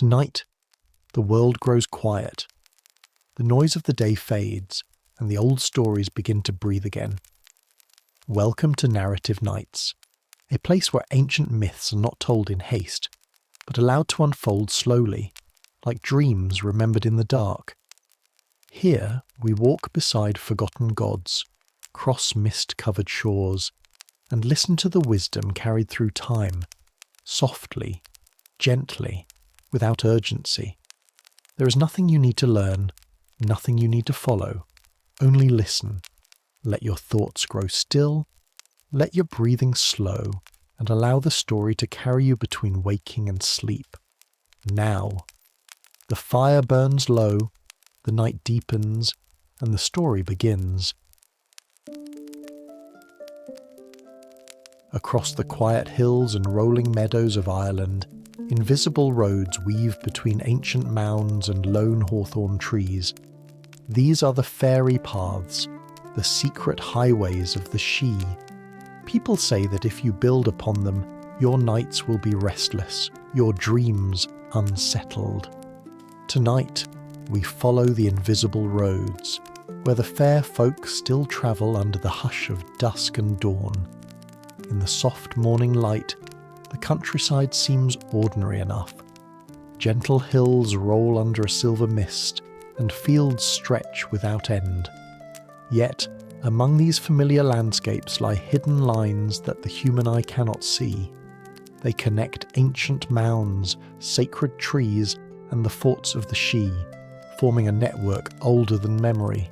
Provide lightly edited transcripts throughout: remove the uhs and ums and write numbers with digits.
Tonight, the world grows quiet. The noise of the day fades, and the old stories begin to breathe again. Welcome to Narrative Nights, a place where ancient myths are not told in haste, but allowed to unfold slowly, like dreams remembered in the dark. Here, we walk beside forgotten gods, cross mist-covered shores, and listen to the wisdom carried through time, softly, gently, without urgency. There is nothing you need to learn, nothing you need to follow. Only listen. Let your thoughts grow still, let your breathing slow, and allow the story to carry you between waking and sleep. Now. The fire burns low, the night deepens, and the story begins. Across the quiet hills and rolling meadows of Ireland, invisible roads weave between ancient mounds and lone hawthorn trees. These are the fairy paths, the secret highways of the Sidhe. People say that if you build upon them, your nights will be restless, your dreams unsettled. Tonight, we follow the invisible roads, where the fair folk still travel under the hush of dusk and dawn. In the soft morning light, the countryside seems ordinary enough. Gentle hills roll under a silver mist, and fields stretch without end. Yet, among these familiar landscapes lie hidden lines that the human eye cannot see. They connect ancient mounds, sacred trees, and the forts of the Sidhe, forming a network older than memory.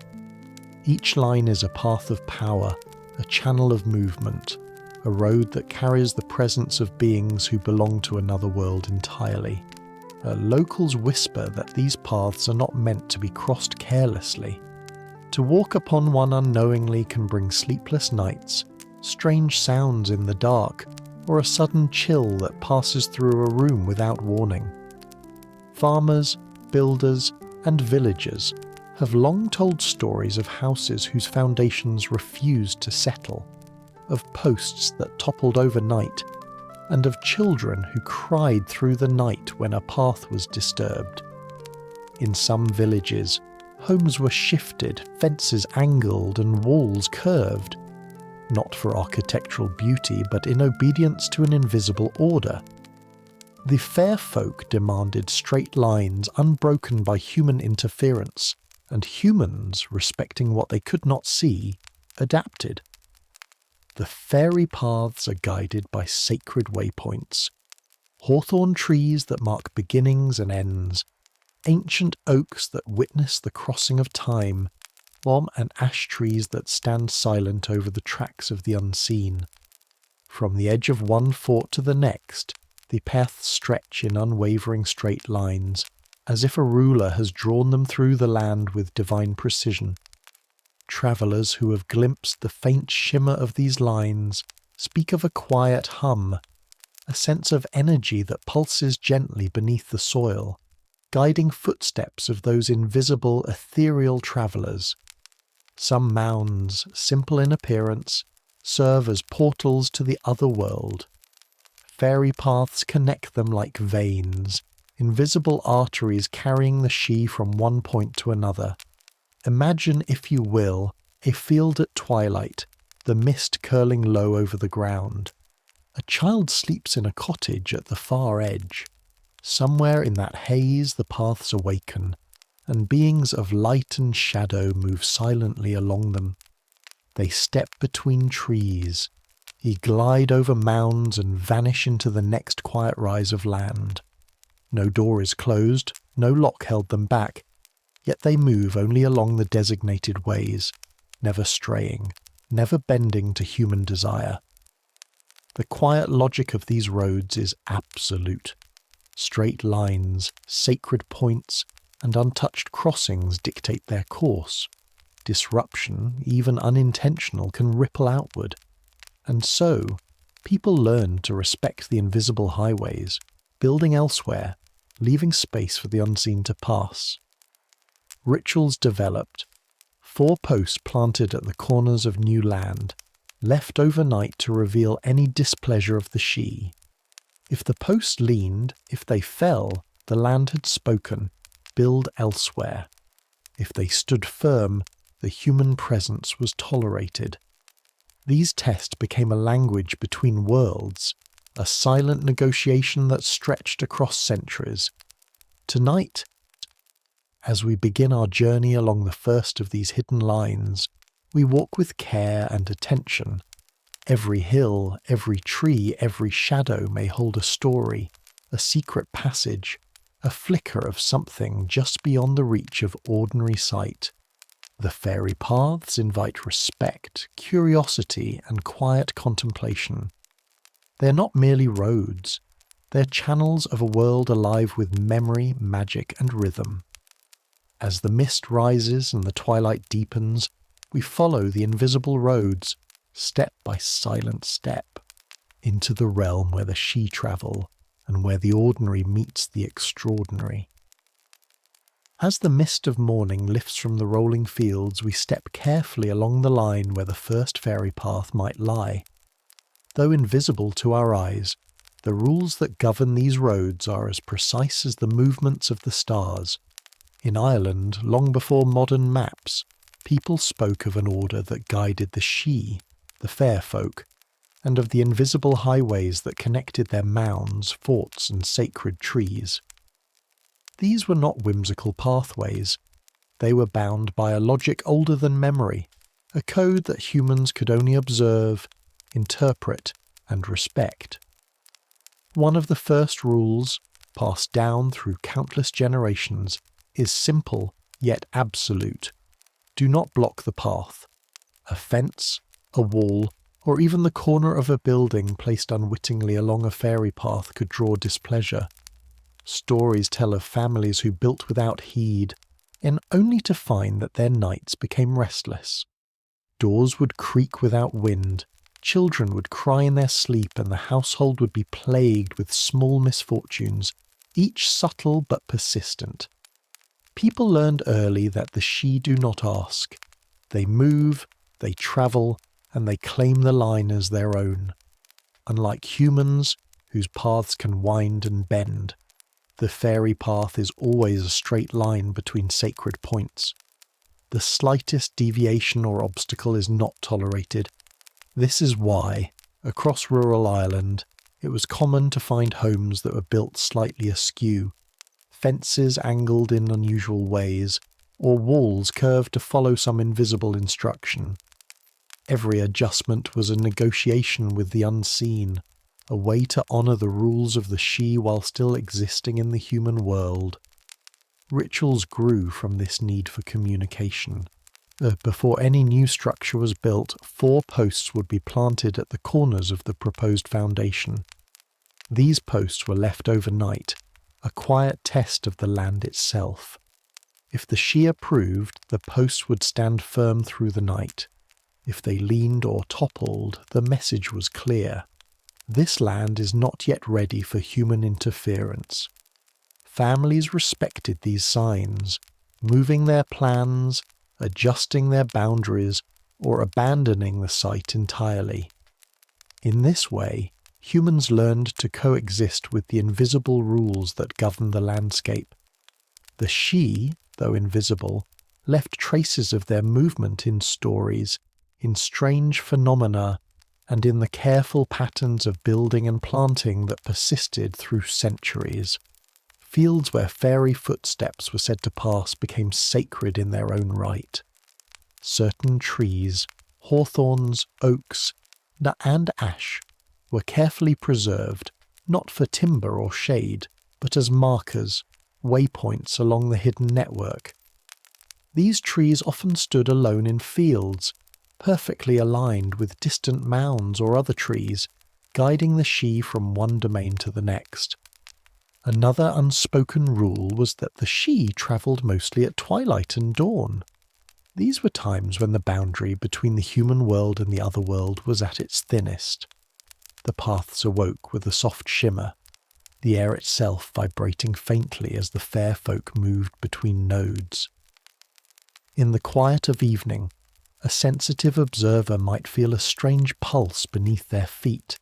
Each line is a path of power, a channel of movement, a road that carries the presence of beings who belong to another world entirely. Locals whisper that these paths are not meant to be crossed carelessly. To walk upon one unknowingly can bring sleepless nights, strange sounds in the dark, or a sudden chill that passes through a room without warning. Farmers, builders, and villagers have long told stories of houses whose foundations refused to settle, of posts that toppled overnight, and of children who cried through the night when a path was disturbed. In some villages, homes were shifted, fences angled, and walls curved, not for architectural beauty, but in obedience to an invisible order. The fair folk demanded straight lines unbroken by human interference, and humans, respecting what they could not see, adapted. The fairy paths are guided by sacred waypoints, hawthorn trees that mark beginnings and ends, ancient oaks that witness the crossing of time, and ash trees that stand silent over the tracks of the unseen. From the edge of one fort to the next, the paths stretch in unwavering straight lines, as if a ruler has drawn them through the land with divine precision. Travellers who have glimpsed the faint shimmer of these lines speak of a quiet hum, a sense of energy that pulses gently beneath the soil, guiding footsteps of those invisible, ethereal travellers. Some mounds, simple in appearance, serve as portals to the otherworld. Fairy paths connect them like veins, invisible arteries carrying the Sidhe from one point to another. Imagine, if you will, a field at twilight, the mist curling low over the ground. A child sleeps in a cottage at the far edge. Somewhere in that haze the paths awaken, and beings of light and shadow move silently along them. They step between trees, glide over mounds and vanish into the next quiet rise of land. No door is closed, no lock held them back, yet they move only along the designated ways, never straying, never bending to human desire. The quiet logic of these roads is absolute. Straight lines, sacred points, and untouched crossings dictate their course. Disruption, even unintentional, can ripple outward. And so, people learn to respect the invisible highways, building elsewhere, leaving space for the unseen to pass. Rituals developed, 4 posts planted at the corners of new land, left overnight to reveal any displeasure of the Sidhe. If the posts leaned, if they fell, the land had spoken, build elsewhere. If they stood firm, the human presence was tolerated. These tests became a language between worlds, a silent negotiation that stretched across centuries. Tonight, as we begin our journey along the first of these hidden lines, we walk with care and attention. Every hill, every tree, every shadow may hold a story, a secret passage, a flicker of something just beyond the reach of ordinary sight. The fairy paths invite respect, curiosity, and quiet contemplation. They're not merely roads, they're channels of a world alive with memory, magic, and rhythm. As the mist rises and the twilight deepens, we follow the invisible roads, step by silent step, into the realm where the Sidhe travel and where the ordinary meets the extraordinary. As the mist of morning lifts from the rolling fields, we step carefully along the line where the first fairy path might lie. Though invisible to our eyes, the rules that govern these roads are as precise as the movements of the stars. In Ireland, long before modern maps, people spoke of an order that guided the Sidhe, the fair folk, and of the invisible highways that connected their mounds, forts, and sacred trees. These were not whimsical pathways. They were bound by a logic older than memory, a code that humans could only observe, interpret, and respect. One of the first rules, passed down through countless generations, is simple yet absolute. Do not block the path. A fence, a wall, or even the corner of a building placed unwittingly along a fairy path could draw displeasure. Stories tell of families who built without heed, and only to find that their nights became restless. Doors would creak without wind, children would cry in their sleep, and the household would be plagued with small misfortunes, each subtle but persistent. People learned early that the Sidhe do not ask. They move, they travel, and they claim the line as their own. Unlike humans, whose paths can wind and bend, the fairy path is always a straight line between sacred points. The slightest deviation or obstacle is not tolerated. This is why, across rural Ireland, it was common to find homes that were built slightly askew, fences angled in unusual ways, or walls curved to follow some invisible instruction. Every adjustment was a negotiation with the unseen, a way to honour the rules of the Sidhe while still existing in the human world. Rituals grew from this need for communication. Before any new structure was built, 4 posts would be planted at the corners of the proposed foundation. These posts were left overnight, a quiet test of the land itself. If the Sidhe approved, the posts would stand firm through the night. If they leaned or toppled, the message was clear. This land is not yet ready for human interference. Families respected these signs, moving their plans, adjusting their boundaries, or abandoning the site entirely. In this way, humans learned to coexist with the invisible rules that govern the landscape. The Sidhe, though invisible, left traces of their movement in stories, in strange phenomena, and in the careful patterns of building and planting that persisted through centuries. Fields where fairy footsteps were said to pass became sacred in their own right. Certain trees, hawthorns, oaks, and ash, were carefully preserved, not for timber or shade, but as markers, waypoints along the hidden network. These trees often stood alone in fields, perfectly aligned with distant mounds or other trees, guiding the Sidhe from one domain to the next. Another unspoken rule was that the Sidhe travelled mostly at twilight and dawn. These were times when the boundary between the human world and the otherworld was at its thinnest. The paths awoke with a soft shimmer, the air itself vibrating faintly as the fair folk moved between nodes. In the quiet of evening, a sensitive observer might feel a strange pulse beneath their feet,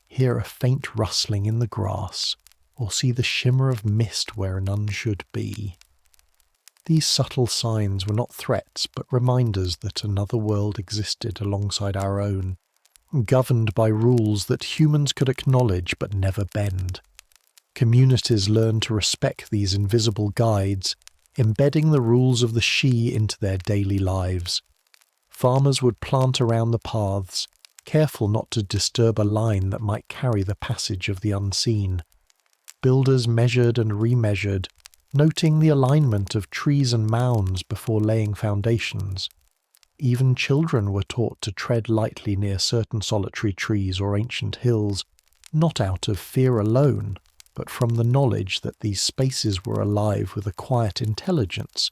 hear a faint rustling in the grass, or see the shimmer of mist where none should be. These subtle signs were not threats, but reminders that another world existed alongside our own, governed by rules that humans could acknowledge but never bend. Communities learned to respect these invisible guides, embedding the rules of the Sidhe into their daily lives. Farmers would plant around the paths, careful not to disturb a line that might carry the passage of the unseen. Builders measured and remeasured, noting the alignment of trees and mounds before laying foundations. Even children were taught to tread lightly near certain solitary trees or ancient hills, not out of fear alone, but from the knowledge that these spaces were alive with a quiet intelligence,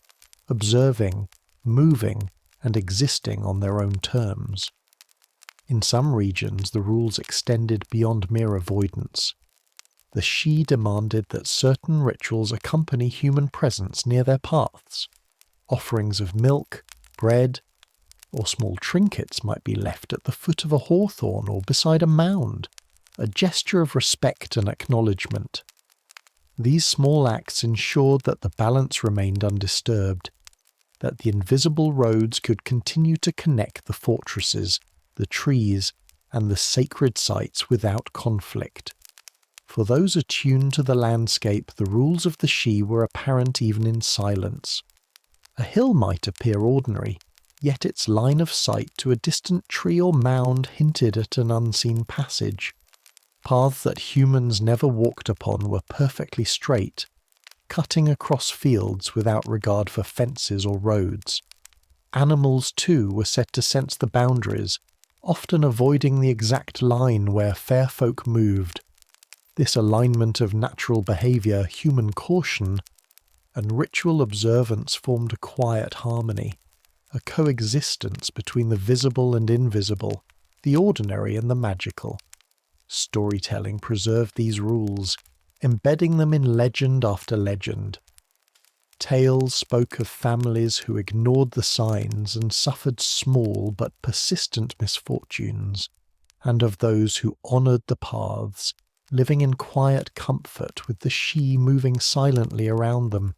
observing, moving, and existing on their own terms. In some regions, the rules extended beyond mere avoidance. The Sidhe demanded that certain rituals accompany human presence near their paths. Offerings of milk, bread, or small trinkets might be left at the foot of a hawthorn or beside a mound, a gesture of respect and acknowledgement. These small acts ensured that the balance remained undisturbed, that the invisible roads could continue to connect the fortresses, the trees, and the sacred sites without conflict. For those attuned to the landscape, the rules of the Sidhe were apparent even in silence. A hill might appear ordinary, yet its line of sight to a distant tree or mound hinted at an unseen passage. Paths that humans never walked upon were perfectly straight, cutting across fields without regard for fences or roads. Animals, too, were said to sense the boundaries, often avoiding the exact line where fair folk moved. This alignment of natural behaviour, human caution, and ritual observance formed a quiet harmony, a coexistence between the visible and invisible, the ordinary and the magical. Storytelling preserved these rules, embedding them in legend after legend. Tales spoke of families who ignored the signs and suffered small but persistent misfortunes, and of those who honoured the paths, living in quiet comfort with the Sidhe moving silently around them.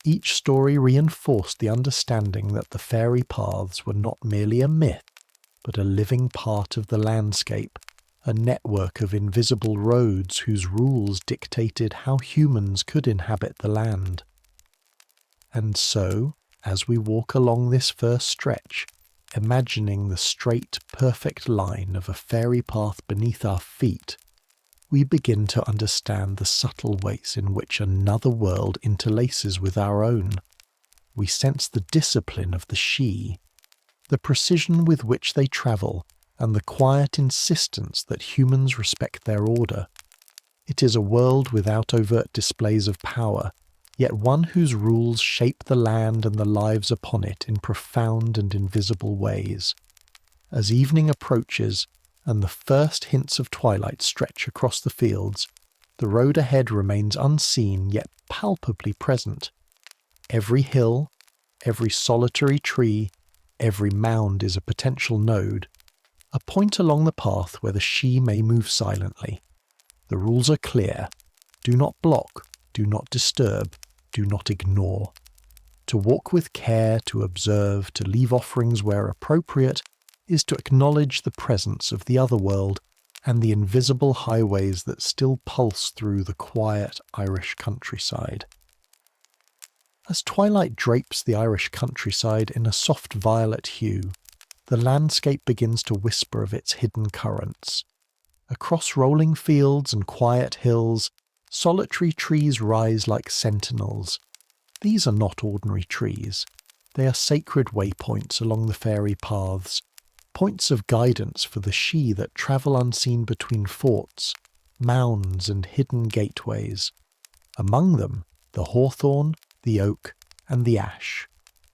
Each story reinforced the understanding that the fairy paths were not merely a myth, but a living part of the landscape, a network of invisible roads whose rules dictated how humans could inhabit the land. And so, as we walk along this first stretch, imagining the straight, perfect line of a fairy path beneath our feet, we begin to understand the subtle ways in which another world interlaces with our own. We sense the discipline of the Sidhe, the precision with which they travel, and the quiet insistence that humans respect their order. It is a world without overt displays of power, yet one whose rules shape the land and the lives upon it in profound and invisible ways. As evening approaches, and the first hints of twilight stretch across the fields, the road ahead remains unseen yet palpably present. Every hill, every solitary tree, every mound is a potential node, a point along the path where the Sidhe may move silently. The rules are clear. Do not block, do not disturb, do not ignore. To walk with care, to observe, to leave offerings where appropriate, is to acknowledge the presence of the otherworld and the invisible highways that still pulse through the quiet Irish countryside. As twilight drapes the Irish countryside in a soft violet hue, the landscape begins to whisper of its hidden currents. Across rolling fields and quiet hills, solitary trees rise like sentinels. These are not ordinary trees. They are sacred waypoints along the fairy paths, points of guidance for the Sidhe that travel unseen between forts, mounds and hidden gateways. Among them, the hawthorn, the oak, and the ash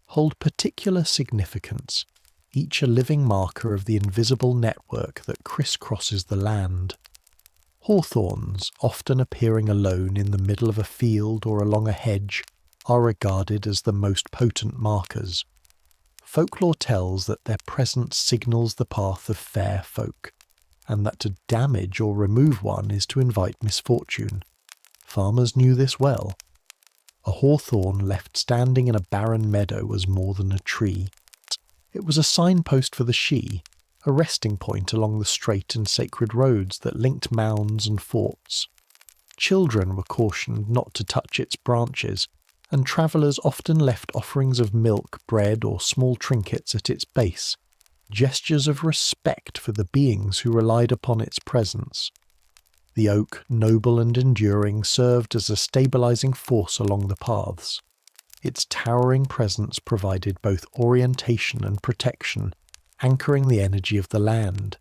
hold particular significance, each a living marker of the invisible network that crisscrosses the land. Hawthorns, often appearing alone in the middle of a field or along a hedge, are regarded as the most potent markers. Folklore tells that their presence signals the path of fair folk, and that to damage or remove one is to invite misfortune. Farmers knew this well. A hawthorn left standing in a barren meadow was more than a tree. It was a signpost for the Sidhe, a resting point along the straight and sacred roads that linked mounds and forts. Children were cautioned not to touch its branches, and travellers often left offerings of milk, bread, or small trinkets at its base, gestures of respect for the beings who relied upon its presence. The oak, noble and enduring, served as a stabilizing force along the paths. Its towering presence provided both orientation and protection, anchoring the energy of the land.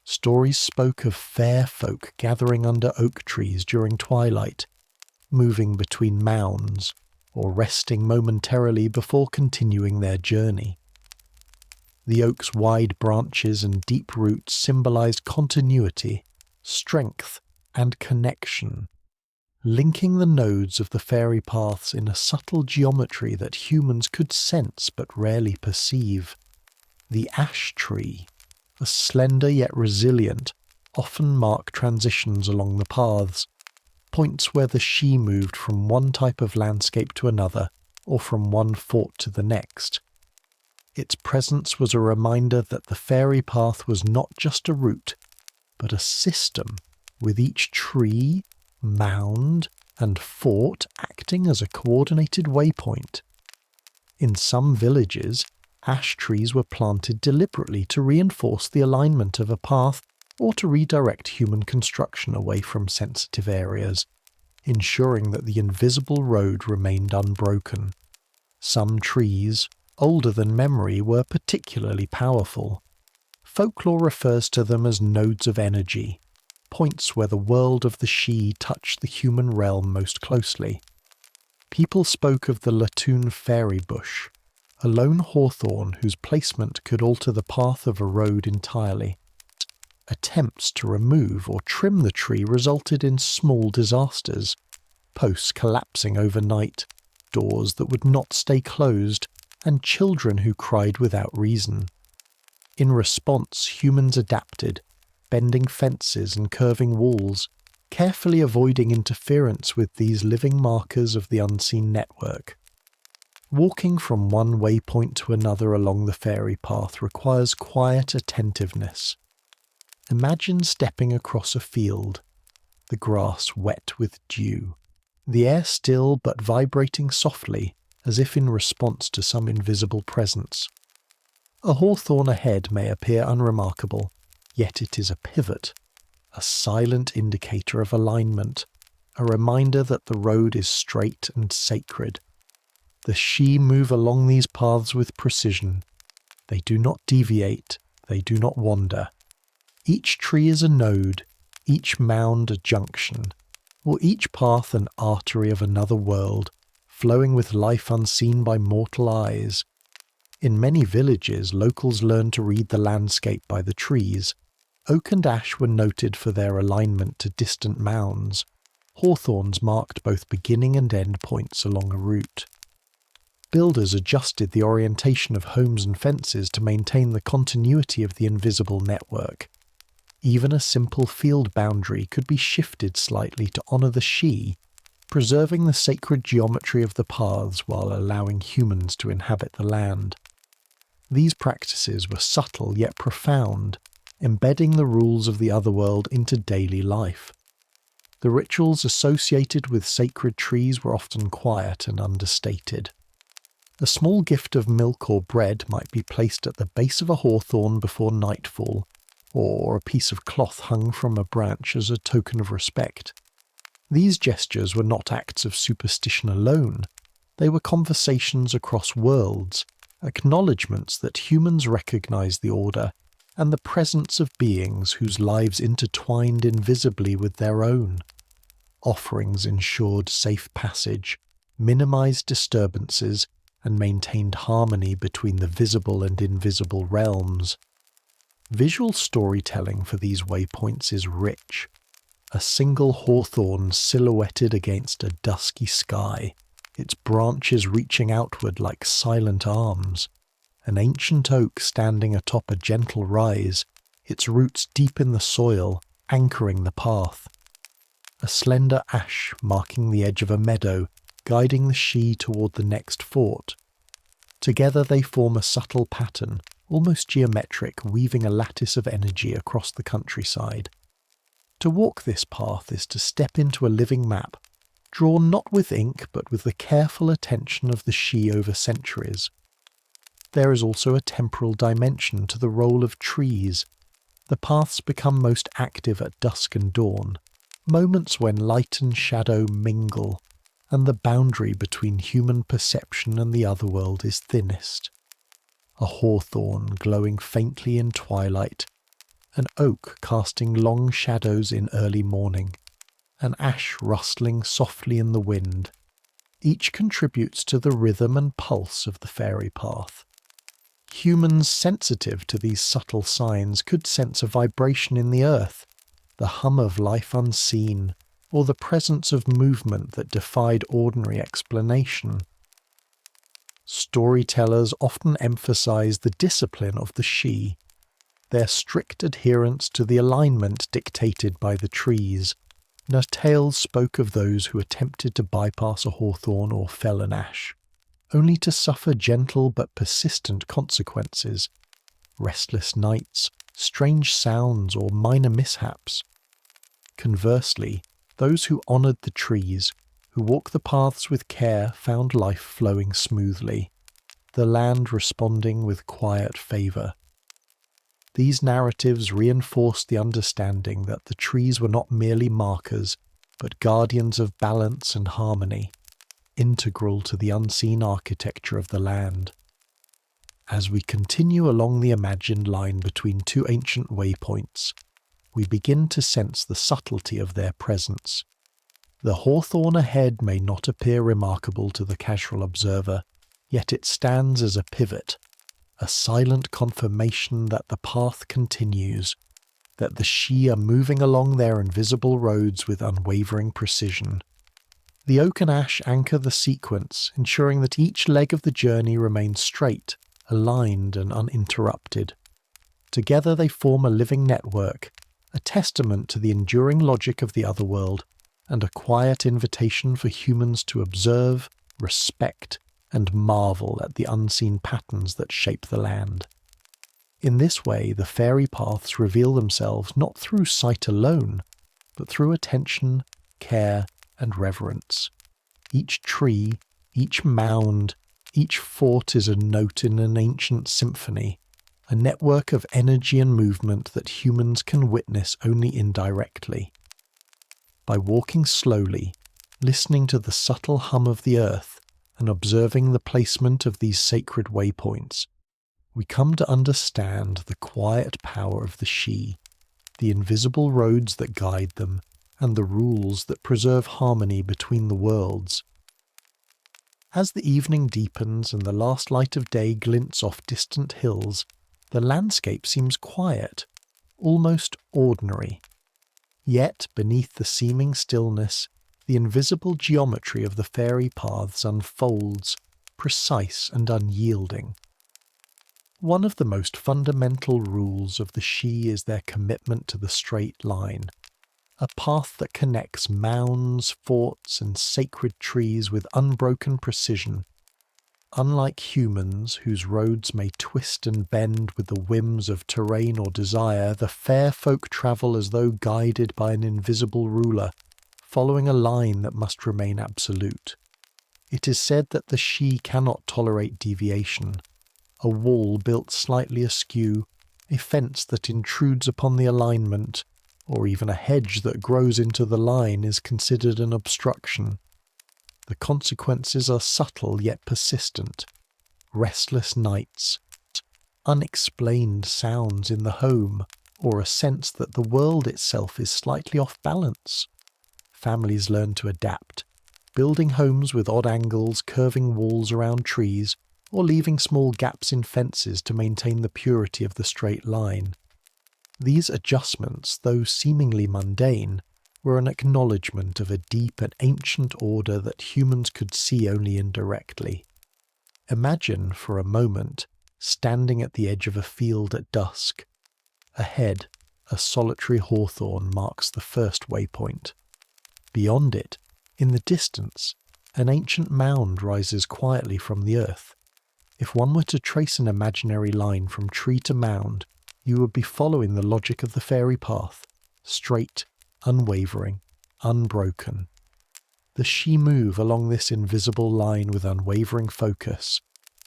Stories spoke of fair folk gathering under oak trees during twilight, moving between mounds, or resting momentarily before continuing their journey. The oak's wide branches and deep roots symbolized continuity, strength, and connection, linking the nodes of the fairy paths in a subtle geometry that humans could sense but rarely perceive. The ash tree, a slender yet resilient, often mark transitions along the paths, points where the Sidhe moved from one type of landscape to another, or from one fort to the next. Its presence was a reminder that the fairy path was not just a route, but a system, with each tree, mound, and fort acting as a coordinated waypoint. In some villages, ash trees were planted deliberately to reinforce the alignment of a path or to redirect human construction away from sensitive areas, ensuring that the invisible road remained unbroken. Some trees, older than memory, were particularly powerful. Folklore refers to them as nodes of energy, points where the world of the Sidhe touched the human realm most closely. People spoke of the Latoon fairy bush, a lone hawthorn whose placement could alter the path of a road entirely. Attempts to remove or trim the tree resulted in small disasters, posts collapsing overnight, doors that would not stay closed, and children who cried without reason. In response, humans adapted, bending fences and curving walls, carefully avoiding interference with these living markers of the unseen network. Walking from one waypoint to another along the fairy path requires quiet attentiveness. Imagine stepping across a field, the grass wet with dew, the air still but vibrating softly as if in response to some invisible presence. A hawthorn ahead may appear unremarkable, yet it is a pivot, a silent indicator of alignment, a reminder that the road is straight and sacred. The Sidhe move along these paths with precision. They do not deviate, they do not wander. Each tree is a node, each mound a junction, or each path an artery of another world, flowing with life unseen by mortal eyes. In many villages, locals learned to read the landscape by the trees. Oak and ash were noted for their alignment to distant mounds. Hawthorns marked both beginning and end points along a route. Builders adjusted the orientation of homes and fences to maintain the continuity of the invisible network. Even a simple field boundary could be shifted slightly to honour the Sidhe, preserving the sacred geometry of the paths while allowing humans to inhabit the land. These practices were subtle yet profound, embedding the rules of the Otherworld into daily life. The rituals associated with sacred trees were often quiet and understated. A small gift of milk or bread might be placed at the base of a hawthorn before nightfall, or a piece of cloth hung from a branch as a token of respect. These gestures were not acts of superstition alone. They were conversations across worlds, acknowledgements that humans recognized the order and the presence of beings whose lives intertwined invisibly with their own. Offerings ensured safe passage, minimized disturbances, and maintained harmony between the visible and invisible realms. Visual storytelling for these waypoints is rich. A single hawthorn silhouetted against a dusky sky, its branches reaching outward like silent arms. An ancient oak standing atop a gentle rise, its roots deep in the soil, anchoring the path. a slender ash marking the edge of a meadow, guiding the Sidhe toward the next fort. Together they form a subtle pattern, almost geometric, weaving a lattice of energy across the countryside. To walk this path is to step into a living map, drawn not with ink but with the careful attention of the Sidhe over centuries. There is also a temporal dimension to the role of trees. The paths become most active at dusk and dawn, moments when light and shadow mingle, and the boundary between human perception and the otherworld is thinnest. A hawthorn glowing faintly in twilight, an oak casting long shadows in early morning, an ash rustling softly in the wind. Each contributes to the rhythm and pulse of the fairy path. Humans sensitive to these subtle signs could sense a vibration in the earth, the hum of life unseen, or the presence of movement that defied ordinary explanation. Storytellers often emphasize the discipline of the Sidhe, their strict adherence to the alignment dictated by the trees. Their tales spoke of those who attempted to bypass a hawthorn or fell an ash, only to suffer gentle but persistent consequences, restless nights, strange sounds, or minor mishaps. Conversely, those who honoured the trees, who walked the paths with care, found life flowing smoothly, the land responding with quiet favour. These narratives reinforced the understanding that the trees were not merely markers, but guardians of balance and harmony, integral to the unseen architecture of the land. As we continue along the imagined line between two ancient waypoints, we begin to sense the subtlety of their presence. The hawthorn ahead may not appear remarkable to the casual observer, yet it stands as a pivot, a silent confirmation that the path continues, that the Sidhe are moving along their invisible roads with unwavering precision. The oak and ash anchor the sequence, ensuring that each leg of the journey remains straight, aligned and uninterrupted. Together they form a living network, a testament to the enduring logic of the otherworld, and a quiet invitation for humans to observe, respect, and marvel at the unseen patterns that shape the land. In this way, the fairy paths reveal themselves not through sight alone, but through attention, care, and reverence. Each tree, each mound, each fort is a note in an ancient symphony, a network of energy and movement that humans can witness only indirectly. By walking slowly, listening to the subtle hum of the earth, and observing the placement of these sacred waypoints, we come to understand the quiet power of the Sidhe, the invisible roads that guide them, and the rules that preserve harmony between the worlds. As the evening deepens and the last light of day glints off distant hills, the landscape seems quiet, almost ordinary. Yet, beneath the seeming stillness, the invisible geometry of the fairy paths unfolds, precise and unyielding. One of the most fundamental rules of the Sidhe is their commitment to the straight line, a path that connects mounds, forts, and sacred trees with unbroken precision. Unlike humans, whose roads may twist and bend with the whims of terrain or desire, the fair folk travel as though guided by an invisible ruler, following a line that must remain absolute. It is said that the Sidhe cannot tolerate deviation. A wall built slightly askew, a fence that intrudes upon the alignment, or even a hedge that grows into the line is considered an obstruction. The consequences are subtle yet persistent. Restless nights, unexplained sounds in the home, or a sense that the world itself is slightly off balance. Families learn to adapt, building homes with odd angles, curving walls around trees, or leaving small gaps in fences to maintain the purity of the straight line. These adjustments, though seemingly mundane, were an acknowledgement of a deep and ancient order that humans could see only indirectly. Imagine, for a moment, standing at the edge of a field at dusk. Ahead, a solitary hawthorn marks the first waypoint. Beyond it, in the distance, an ancient mound rises quietly from the earth. If one were to trace an imaginary line from tree to mound, you would be following the logic of the fairy path, straight, unwavering, unbroken. The Sidhe move along this invisible line with unwavering focus,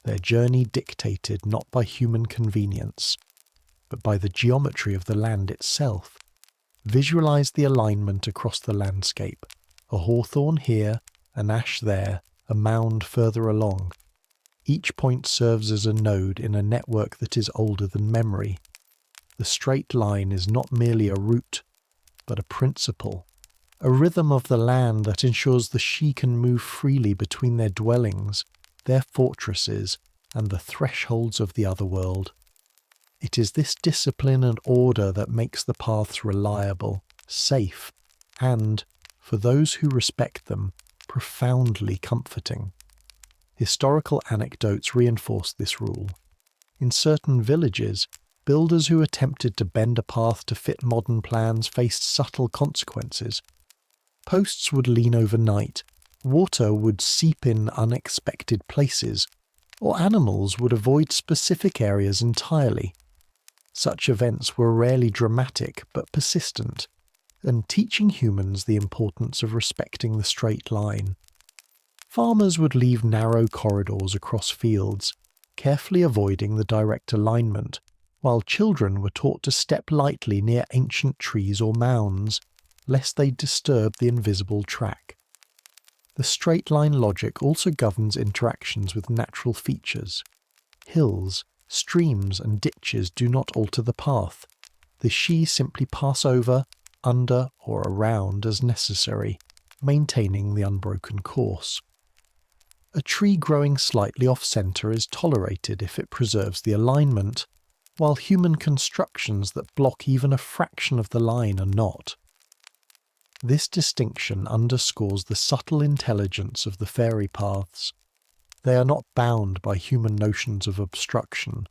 their journey dictated not by human convenience, but by the geometry of the land itself. Visualize the alignment across the landscape, a hawthorn here, an ash there, a mound further along. Each point serves as a node in a network that is older than memory. The straight line is not merely a route, but a principle, a rhythm of the land that ensures the Sidhe can move freely between their dwellings, their fortresses, and the thresholds of the Otherworld. It is this discipline and order that makes the paths reliable, safe, and, for those who respect them, profoundly comforting. Historical anecdotes reinforce this rule. In certain villages, builders who attempted to bend a path to fit modern plans faced subtle consequences. Posts would lean overnight, water would seep in unexpected places, or animals would avoid specific areas entirely. Such events were rarely dramatic but persistent, and teaching humans the importance of respecting the straight line. Farmers would leave narrow corridors across fields, carefully avoiding the direct alignment, while children were taught to step lightly near ancient trees or mounds, lest they disturb the invisible track. The straight-line logic also governs interactions with natural features. Hills, streams and ditches do not alter the path. The Sidhe simply pass over, under or around as necessary, maintaining the unbroken course. A tree growing slightly off-centre is tolerated if it preserves the alignment, while human constructions that block even a fraction of the line are not. This distinction underscores the subtle intelligence of the fairy paths. They are not bound by human notions of obstruction,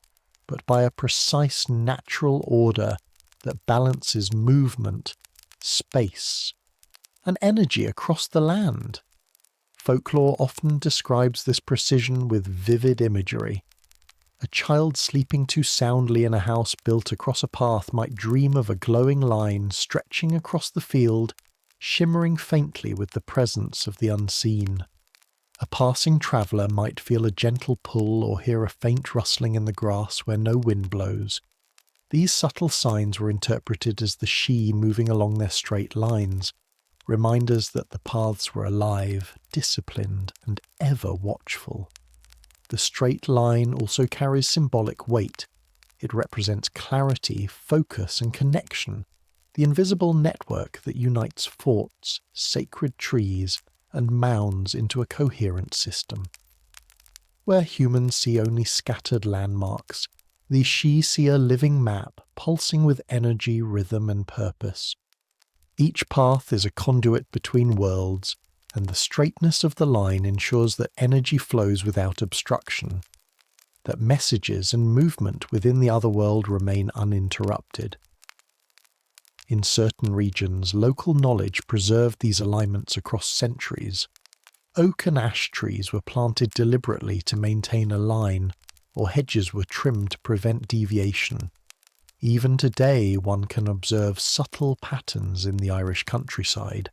but by a precise natural order that balances movement, space, and energy across the land. Folklore often describes this precision with vivid imagery. A child sleeping too soundly in a house built across a path might dream of a glowing line stretching across the field, shimmering faintly with the presence of the unseen. A passing traveller might feel a gentle pull or hear a faint rustling in the grass where no wind blows. These subtle signs were interpreted as the Sidhe moving along their straight lines, reminders that the paths were alive, disciplined, and ever watchful. The straight line also carries symbolic weight. It represents clarity, focus, and connection, the invisible network that unites forts, sacred trees, and mounds into a coherent system. Where humans see only scattered landmarks, the Sidhe see a living map pulsing with energy, rhythm, and purpose. Each path is a conduit between worlds, and the straightness of the line ensures that energy flows without obstruction, that messages and movement within the Otherworld remain uninterrupted. In certain regions, local knowledge preserved these alignments across centuries. Oak and ash trees were planted deliberately to maintain a line, or hedges were trimmed to prevent deviation. Even today, one can observe subtle patterns in the Irish countryside.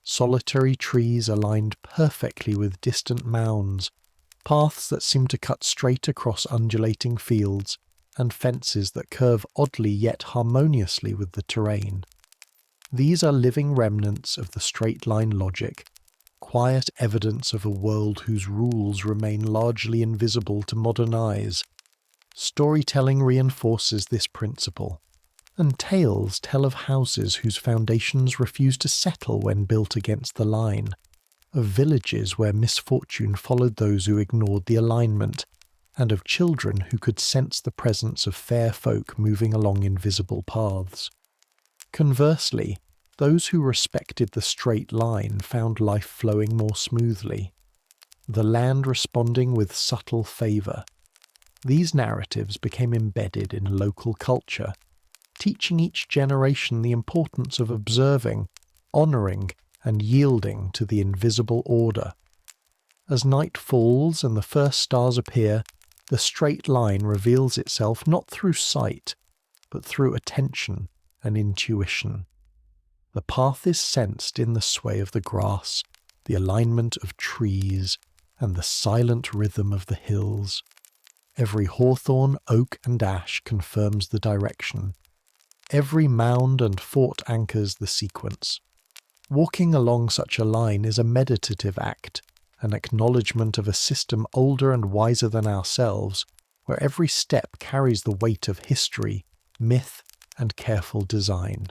Solitary trees aligned perfectly with distant mounds, paths that seem to cut straight across undulating fields, and fences that curve oddly yet harmoniously with the terrain. These are living remnants of the straight-line logic, quiet evidence of a world whose rules remain largely invisible to modern eyes. Storytelling reinforces this principle, and tales tell of houses whose foundations refused to settle when built against the line, of villages where misfortune followed those who ignored the alignment, and of children who could sense the presence of fair folk moving along invisible paths. Conversely, those who respected the straight line found life flowing more smoothly, the land responding with subtle favour. These narratives became embedded in local culture, teaching each generation the importance of observing, honouring, and yielding to the invisible order. As night falls and the first stars appear, the straight line reveals itself not through sight, but through attention and intuition. The path is sensed in the sway of the grass, the alignment of trees, and the silent rhythm of the hills. Every hawthorn, oak, and ash confirms the direction. Every mound and fort anchors the sequence. Walking along such a line is a meditative act, an acknowledgement of a system older and wiser than ourselves, where every step carries the weight of history, myth, and careful design.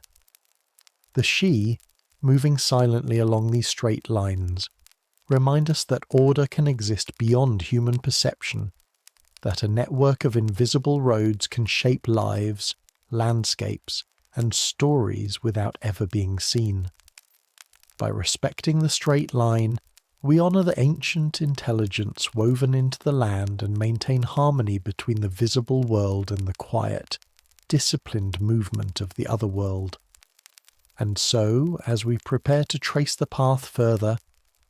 The Sidhe, moving silently along these straight lines, remind us that order can exist beyond human perception, that a network of invisible roads can shape lives, landscapes, and stories without ever being seen. By respecting the straight line, we honour the ancient intelligence woven into the land and maintain harmony between the visible world and the quiet, disciplined movement of the otherworld. And so, as we prepare to trace the path further,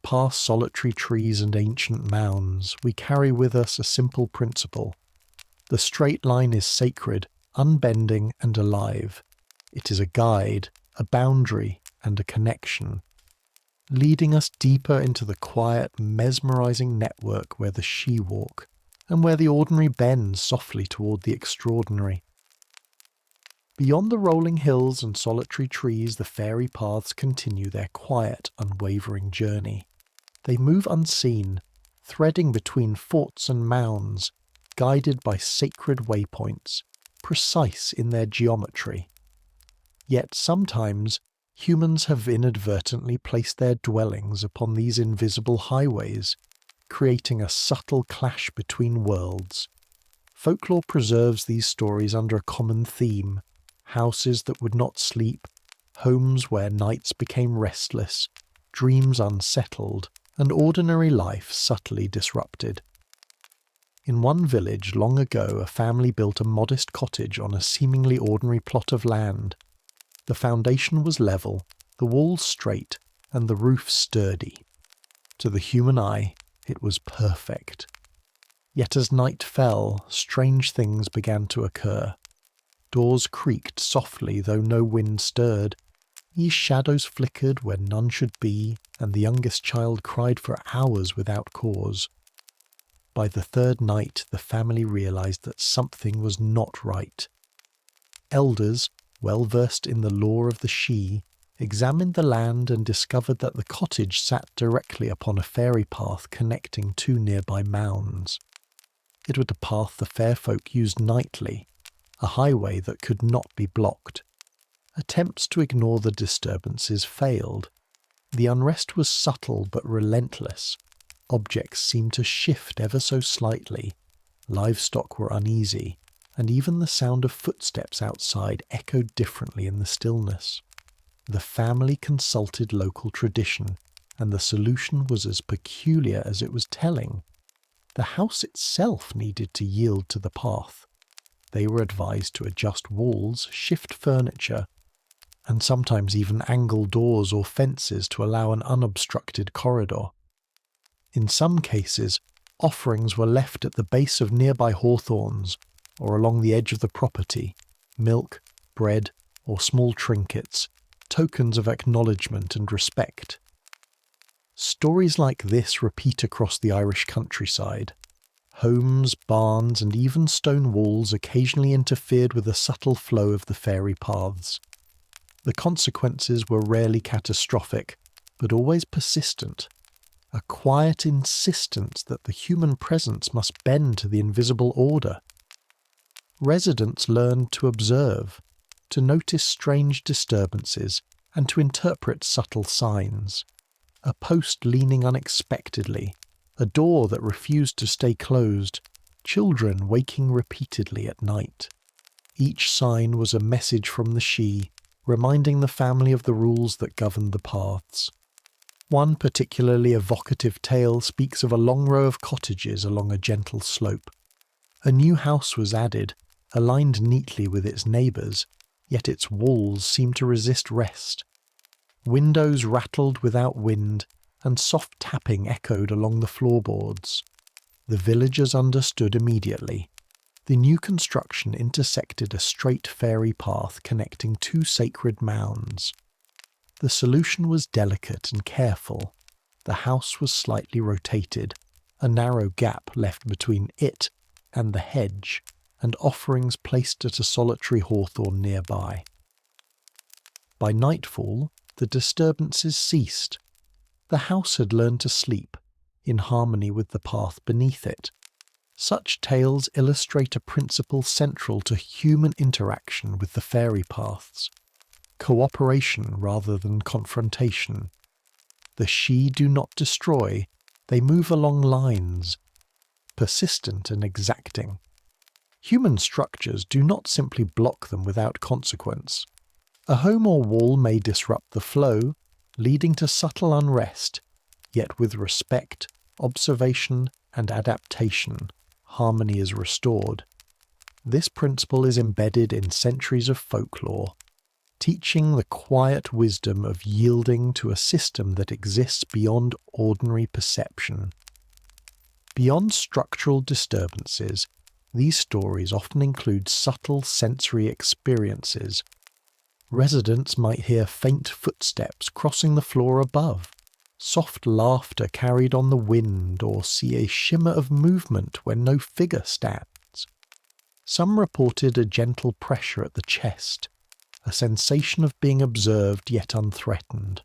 past solitary trees and ancient mounds, we carry with us a simple principle. The straight line is sacred, unbending, and alive. It is a guide, a boundary, and a connection, leading us deeper into the quiet, mesmerizing network where the Sidhe walk, and where the ordinary bends softly toward the extraordinary. Beyond the rolling hills and solitary trees, the fairy paths continue their quiet, unwavering journey. They move unseen, threading between forts and mounds, guided by sacred waypoints, precise in their geometry. Yet sometimes, humans have inadvertently placed their dwellings upon these invisible highways, creating a subtle clash between worlds. Folklore preserves these stories under a common theme: houses that would not sleep, homes where nights became restless, dreams unsettled, and ordinary life subtly disrupted. In one village long ago, a family built a modest cottage on a seemingly ordinary plot of land. The foundation was level, the walls straight, and the roof sturdy. To the human eye, it was perfect. Yet as night fell, strange things began to occur. Doors creaked softly, though no wind stirred. Ye shadows flickered where none should be, and the youngest child cried for hours without cause. By the third night, the family realized that something was not right. Elders, well versed in the lore of the Sidhe, examined the land and discovered that the cottage sat directly upon a fairy path connecting two nearby mounds. It was a path the fair folk used nightly, a highway that could not be blocked. Attempts to ignore the disturbances failed. The unrest was subtle but relentless. Objects seemed to shift ever so slightly. Livestock were uneasy, and even the sound of footsteps outside echoed differently in the stillness. The family consulted local tradition, and the solution was as peculiar as it was telling. The house itself needed to yield to the path. They were advised to adjust walls, shift furniture, and sometimes even angle doors or fences to allow an unobstructed corridor. In some cases, offerings were left at the base of nearby hawthorns, or along the edge of the property: milk, bread, or small trinkets, tokens of acknowledgement and respect. Stories like this repeat across the Irish countryside. Homes, barns, and even stone walls occasionally interfered with the subtle flow of the fairy paths. The consequences were rarely catastrophic, but always persistent. A quiet insistence that the human presence must bend to the invisible order. Residents learned to observe, to notice strange disturbances, and to interpret subtle signs. A post leaning unexpectedly, a door that refused to stay closed, children waking repeatedly at night. Each sign was a message from the Sidhe, reminding the family of the rules that governed the paths. One particularly evocative tale speaks of a long row of cottages along a gentle slope. A new house was added, aligned neatly with its neighbours, yet its walls seemed to resist rest. Windows rattled without wind, and soft tapping echoed along the floorboards. The villagers understood immediately. The new construction intersected a straight fairy path connecting two sacred mounds. The solution was delicate and careful. The house was slightly rotated, a narrow gap left between it and the hedge, and offerings placed at a solitary hawthorn nearby. By nightfall, the disturbances ceased. The house had learned to sleep, in harmony with the path beneath it. Such tales illustrate a principle central to human interaction with the fairy paths: cooperation rather than confrontation. The Sidhe do not destroy, they move along lines, persistent and exacting. Human structures do not simply block them without consequence. A home or wall may disrupt the flow, leading to subtle unrest, yet with respect, observation, and adaptation, harmony is restored. This principle is embedded in centuries of folklore, teaching the quiet wisdom of yielding to a system that exists beyond ordinary perception. Beyond structural disturbances, these stories often include subtle sensory experiences. Residents might hear faint footsteps crossing the floor above, soft laughter carried on the wind, or see a shimmer of movement where no figure stands. Some reported a gentle pressure at the chest, a sensation of being observed yet unthreatened.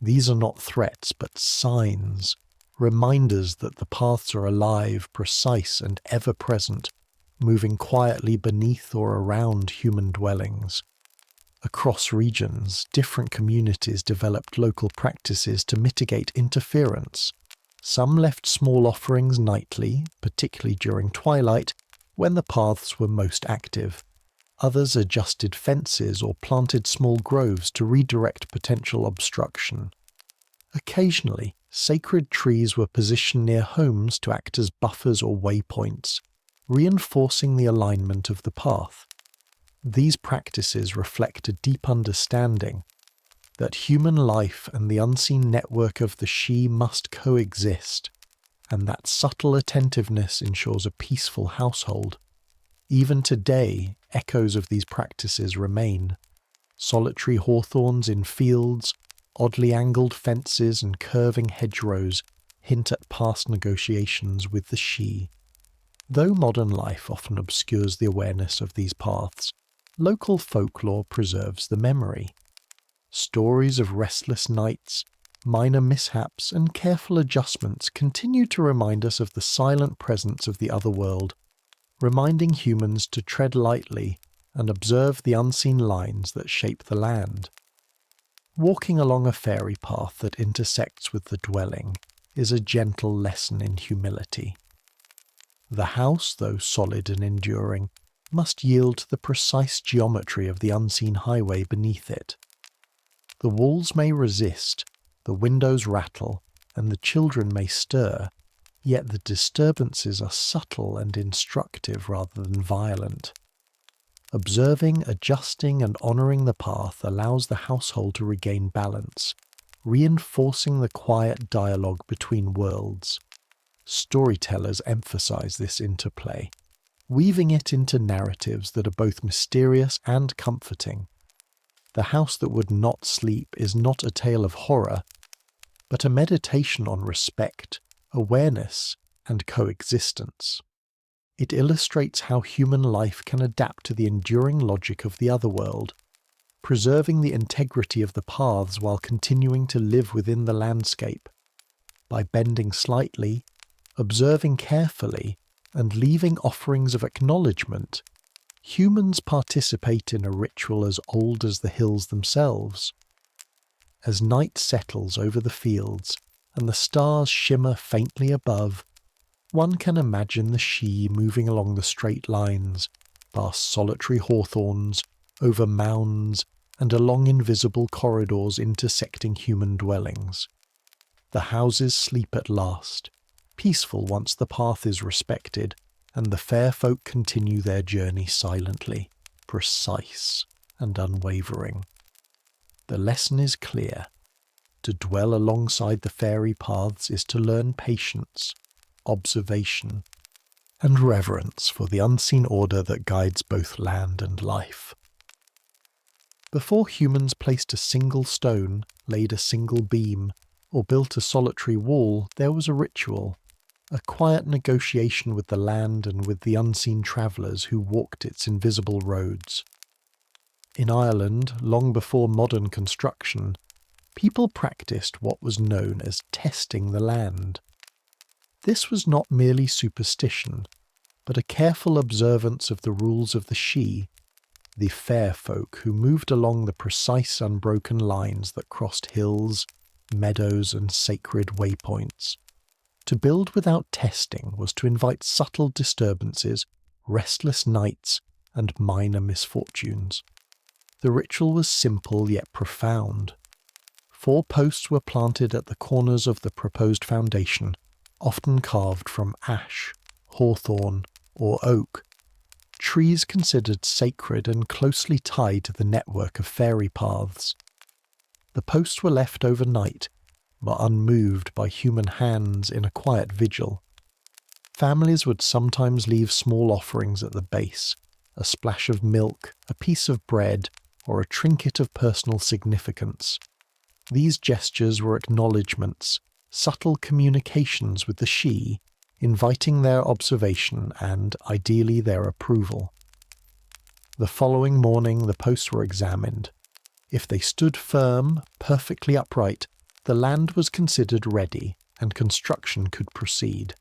These are not threats, but signs, reminders that the paths are alive, precise, and ever-present, moving quietly beneath or around human dwellings. Across regions, different communities developed local practices to mitigate interference. Some left small offerings nightly, particularly during twilight, when the paths were most active. Others adjusted fences or planted small groves to redirect potential obstruction. Occasionally, sacred trees were positioned near homes to act as buffers or waypoints, reinforcing the alignment of the path. These practices reflect a deep understanding that human life and the unseen network of the Sidhe must coexist, and that subtle attentiveness ensures a peaceful household. Even today, echoes of these practices remain. Solitary hawthorns in fields, oddly angled fences and curving hedgerows hint at past negotiations with the Sidhe. Though modern life often obscures the awareness of these paths, local folklore preserves the memory. Stories of restless nights, minor mishaps, and careful adjustments continue to remind us of the silent presence of the otherworld, reminding humans to tread lightly and observe the unseen lines that shape the land. Walking along a fairy path that intersects with the dwelling is a gentle lesson in humility. The house, though solid and enduring, must yield to the precise geometry of the unseen highway beneath it. The walls may resist, the windows rattle, and the children may stir, yet the disturbances are subtle and instructive rather than violent. Observing, adjusting, and honouring the path allows the household to regain balance, reinforcing the quiet dialogue between worlds. Storytellers emphasize this interplay, weaving it into narratives that are both mysterious and comforting. The House That Would Not Sleep is not a tale of horror, but a meditation on respect, awareness, and coexistence. It illustrates how human life can adapt to the enduring logic of the otherworld, preserving the integrity of the paths while continuing to live within the landscape. By bending slightly, observing carefully, and leaving offerings of acknowledgement, humans participate in a ritual as old as the hills themselves. As night settles over the fields and the stars shimmer faintly above, one can imagine the Sidhe moving along the straight lines, past solitary hawthorns, over mounds, and along invisible corridors intersecting human dwellings. The houses sleep at last, peaceful once the path is respected, and the fair folk continue their journey silently, precise and unwavering. The lesson is clear. To dwell alongside the fairy paths is to learn patience, observation, and reverence for the unseen order that guides both land and life. Before humans placed a single stone, laid a single beam, or built a solitary wall, there was a ritual, a quiet negotiation with the land and with the unseen travellers who walked its invisible roads. In Ireland, long before modern construction, people practiced what was known as testing the land. This was not merely superstition, but a careful observance of the rules of the Sidhe, the fair folk who moved along the precise unbroken lines that crossed hills, meadows and sacred waypoints. To build without testing was to invite subtle disturbances, restless nights, and minor misfortunes. The ritual was simple yet profound. 4 posts were planted at the corners of the proposed foundation, often carved from ash, hawthorn, or oak, trees considered sacred and closely tied to the network of fairy paths. The posts were left overnight, but unmoved by human hands in a quiet vigil. Families would sometimes leave small offerings at the base, a splash of milk, a piece of bread, or a trinket of personal significance. These gestures were acknowledgements, subtle communications with the Sidhe, inviting their observation and, ideally, their approval. The following morning the posts were examined. If they stood firm, perfectly upright, the land was considered ready and construction could proceed.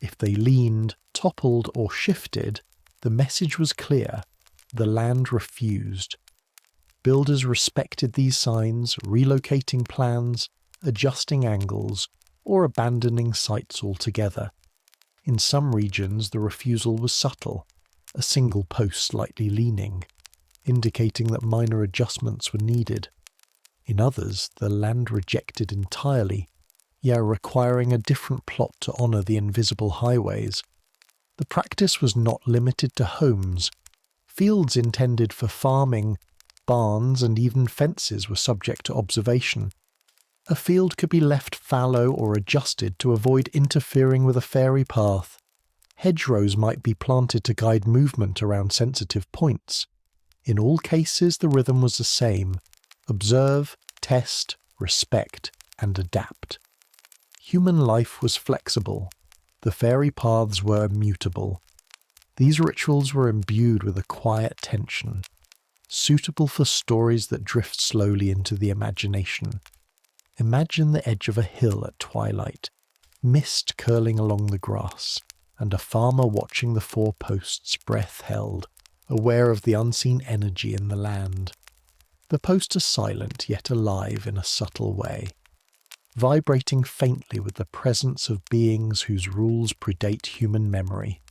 If they leaned, toppled, or shifted, the message was clear: the land refused. Builders respected these signs, relocating plans, adjusting angles, or abandoning sites altogether. In some regions the refusal was subtle, a single post slightly leaning, indicating that minor adjustments were needed. In others, the land rejected entirely, requiring a different plot to honour the invisible highways. The practice was not limited to homes. Fields intended for farming, barns and even fences were subject to observation. A field could be left fallow or adjusted to avoid interfering with a fairy path. Hedgerows might be planted to guide movement around sensitive points. In all cases the rhythm was the same: observe, test, respect, and adapt. Human life was flexible. The fairy paths were immutable. These rituals were imbued with a quiet tension, suitable for stories that drift slowly into the imagination. Imagine the edge of a hill at twilight, mist curling along the grass, and a farmer watching the 4 posts, breath held, aware of the unseen energy in the land. The posts are silent yet alive in a subtle way, vibrating faintly with the presence of beings whose rules predate human memory.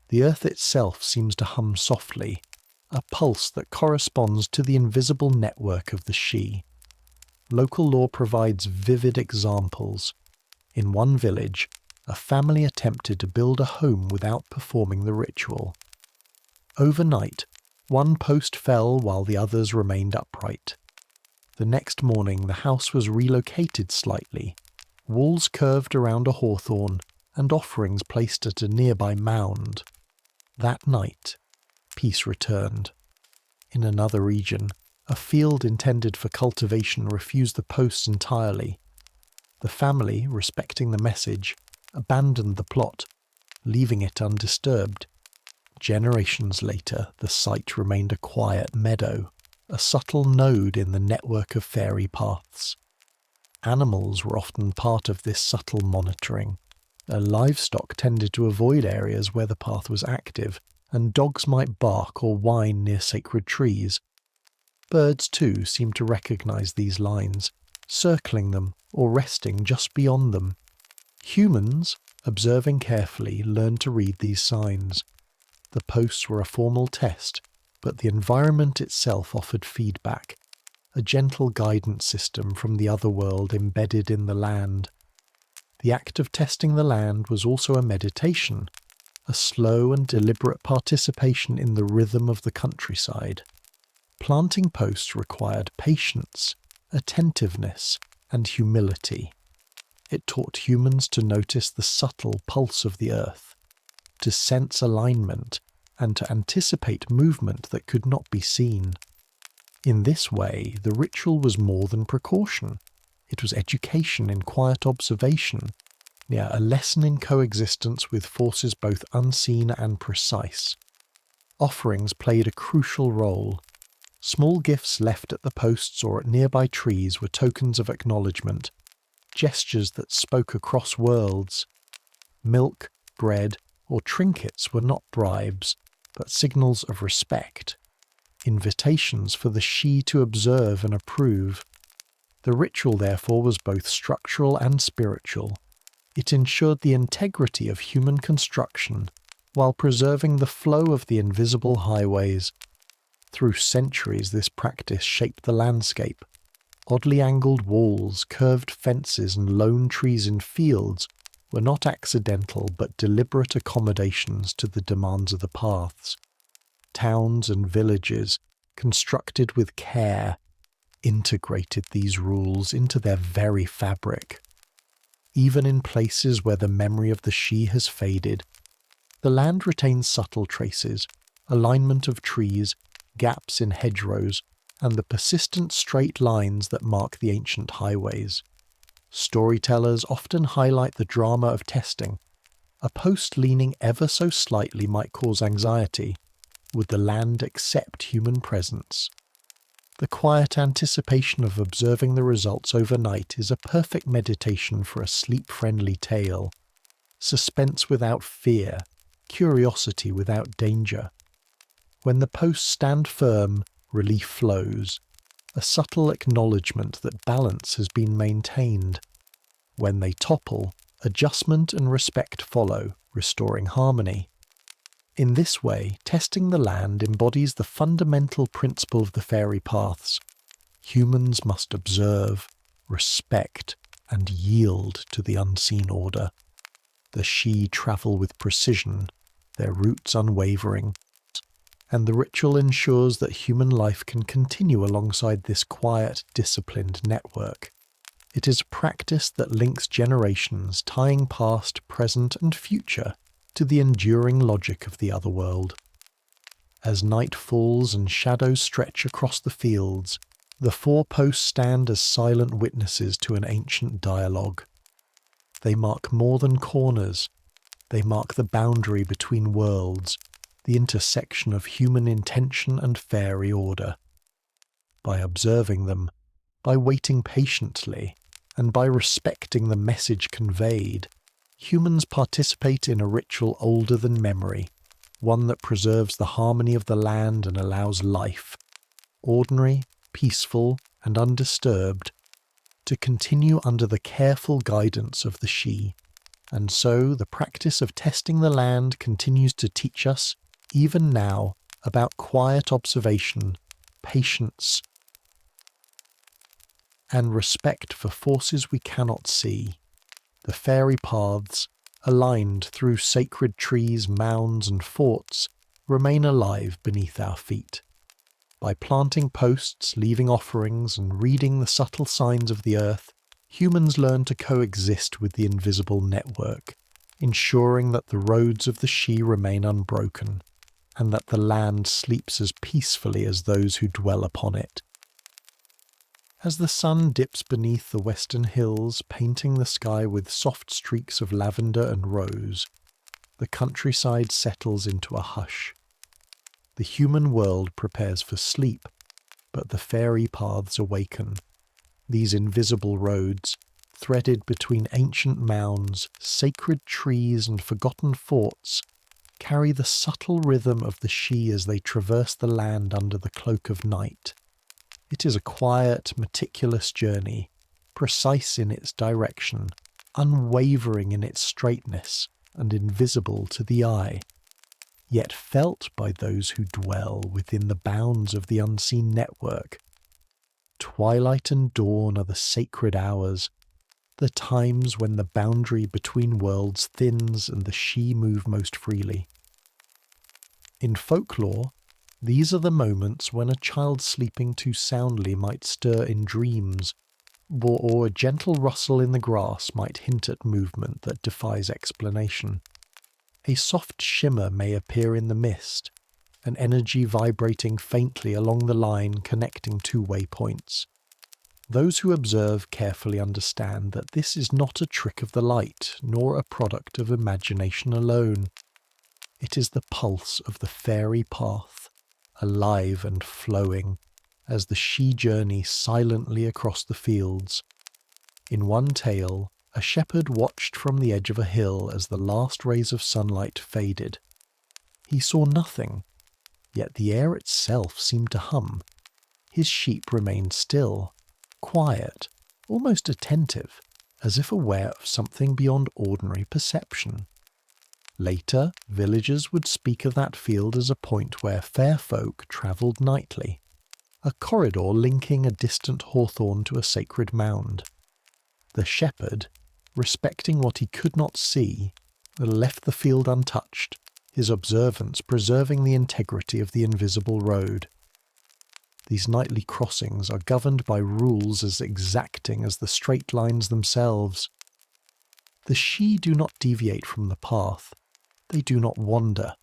The earth itself seems to hum softly, a pulse that corresponds to the invisible network of the Sidhe. Local law provides vivid examples. In one village, a family attempted to build a home without performing the ritual. Overnight, one post fell while the others remained upright. The next morning the house was relocated slightly, walls curved around a hawthorn, and offerings placed at a nearby mound. That night, peace returned. In another region, a field intended for cultivation refused the posts entirely. The family, respecting the message, abandoned the plot, leaving it undisturbed. Generations later, the site remained a quiet meadow, a subtle node in the network of fairy paths. Animals were often part of this subtle monitoring. Livestock tended to avoid areas where the path was active, and dogs might bark or whine near sacred trees. Birds, too, seemed to recognize these lines, circling them or resting just beyond them. Humans, observing carefully, learned to read these signs. The posts were a formal test, but the environment itself offered feedback, a gentle guidance system from the Otherworld embedded in the land. The act of testing the land was also a meditation, a slow and deliberate participation in the rhythm of the countryside. Planting posts required patience, attentiveness, and humility. It taught humans to notice the subtle pulse of the earth, to sense alignment, and to anticipate movement that could not be seen. In this way, the ritual was more than precaution. It was education in quiet observation, a lesson in coexistence with forces both unseen and precise. Offerings played a crucial role. Small gifts left at the posts or at nearby trees were tokens of acknowledgement, gestures that spoke across worlds. Milk, bread, or trinkets were not bribes, but signals of respect, invitations for the Sidhe to observe and approve. The ritual, therefore, was both structural and spiritual. It ensured the integrity of human construction while preserving the flow of the invisible highways. Through centuries, this practice shaped the landscape. Oddly angled walls, curved fences, and lone trees in fields were not accidental but deliberate accommodations to the demands of the paths. Towns and villages, constructed with care, integrated these rules into their very fabric. Even in places where the memory of the Sidhe has faded, the land retains subtle traces, alignment of trees, gaps in hedgerows, and the persistent straight lines that mark the ancient highways. Storytellers often highlight the drama of testing. A post leaning ever so slightly might cause anxiety. Would the land accept human presence? The quiet anticipation of observing the results overnight is a perfect meditation for a sleep-friendly tale. Suspense without fear, curiosity without danger. When the posts stand firm, relief flows, a subtle acknowledgement that balance has been maintained. When they topple, adjustment and respect follow, restoring harmony. In this way, testing the land embodies the fundamental principle of the fairy paths. Humans must observe, respect, and yield to the unseen order. The Sidhe travel with precision, their roots unwavering, and the ritual ensures that human life can continue alongside this quiet, disciplined network. It is a practice that links generations, tying past, present, and future to the enduring logic of the Otherworld. As night falls and shadows stretch across the fields, the four posts stand as silent witnesses to an ancient dialogue. They mark more than corners. They mark the boundary between worlds, the intersection of human intention and fairy order. By observing them, by waiting patiently, and by respecting the message conveyed, humans participate in a ritual older than memory, one that preserves the harmony of the land and allows life, ordinary, peaceful, and undisturbed, to continue under the careful guidance of the Sidhe. And so the practice of testing the land continues to teach us, even now, about quiet observation, patience, and respect for forces we cannot see. The fairy paths, aligned through sacred trees, mounds, and forts, remain alive beneath our feet. By planting posts, leaving offerings, and reading the subtle signs of the earth, humans learn to coexist with the invisible network, ensuring that the roads of the Sidhe remain unbroken, and that the land sleeps as peacefully as those who dwell upon it. As the sun dips beneath the western hills, painting the sky with soft streaks of lavender and rose, the countryside settles into a hush. The human world prepares for sleep, but the fairy paths awaken. These invisible roads, threaded between ancient mounds, sacred trees, and forgotten forts, carry the subtle rhythm of the Sidhe as they traverse the land under the cloak of night. It is a quiet, meticulous journey, precise in its direction, unwavering in its straightness, and invisible to the eye, yet felt by those who dwell within the bounds of the unseen network. Twilight and dawn are the sacred hours, the times when the boundary between worlds thins and the Sidhe move most freely. In folklore, These are the moments when a child sleeping too soundly might stir in dreams, or a gentle rustle in the grass might hint at movement that defies explanation. A soft shimmer may appear in the mist, an energy vibrating faintly along the line connecting two waypoints. Those who observe carefully understand that this is not a trick of the light, nor a product of imagination alone. It is the pulse of the fairy path, alive and flowing, as the she journey silently across the fields. In one tale, a shepherd watched from the edge of a hill as the last rays of sunlight faded. He saw nothing, yet the air itself seemed to hum. His sheep remained still, quiet, almost attentive, as if aware of something beyond ordinary perception. Later, villagers would speak of that field as a point where fair folk travelled nightly, a corridor linking a distant hawthorn to a sacred mound. The shepherd, respecting what he could not see, left the field untouched, his observance preserving the integrity of the invisible road. These nightly crossings are governed by rules as exacting as the straight lines themselves. The she do not deviate from the path. They do not wander.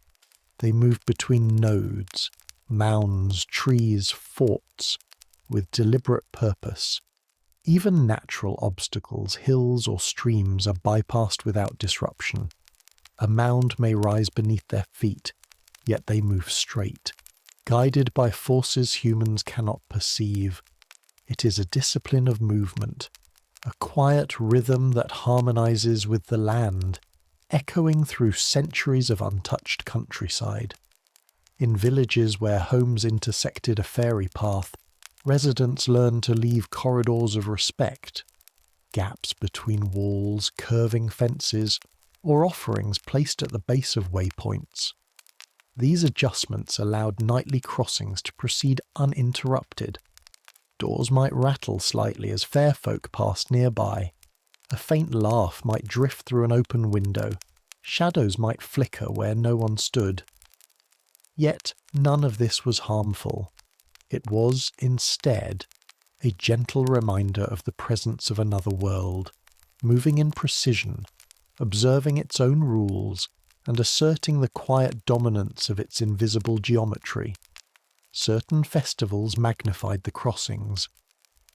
They move between nodes, mounds, trees, forts, with deliberate purpose. Even natural obstacles, hills or streams, are bypassed without disruption. A mound may rise beneath their feet, yet they move straight, guided by forces humans cannot perceive. It is a discipline of movement, a quiet rhythm that harmonizes with the land, echoing through centuries of untouched countryside. In villages where homes intersected a fairy path, residents learned to leave corridors of respect, gaps between walls, curving fences, or offerings placed at the base of waypoints. These adjustments allowed nightly crossings to proceed uninterrupted. Doors might rattle slightly as fair folk passed nearby. A faint laugh might drift through an open window. Shadows might flicker where no one stood. Yet none of this was harmful. It was, instead, a gentle reminder of the presence of another world, moving in precision, observing its own rules, and asserting the quiet dominance of its invisible geometry. Certain festivals magnified the crossings.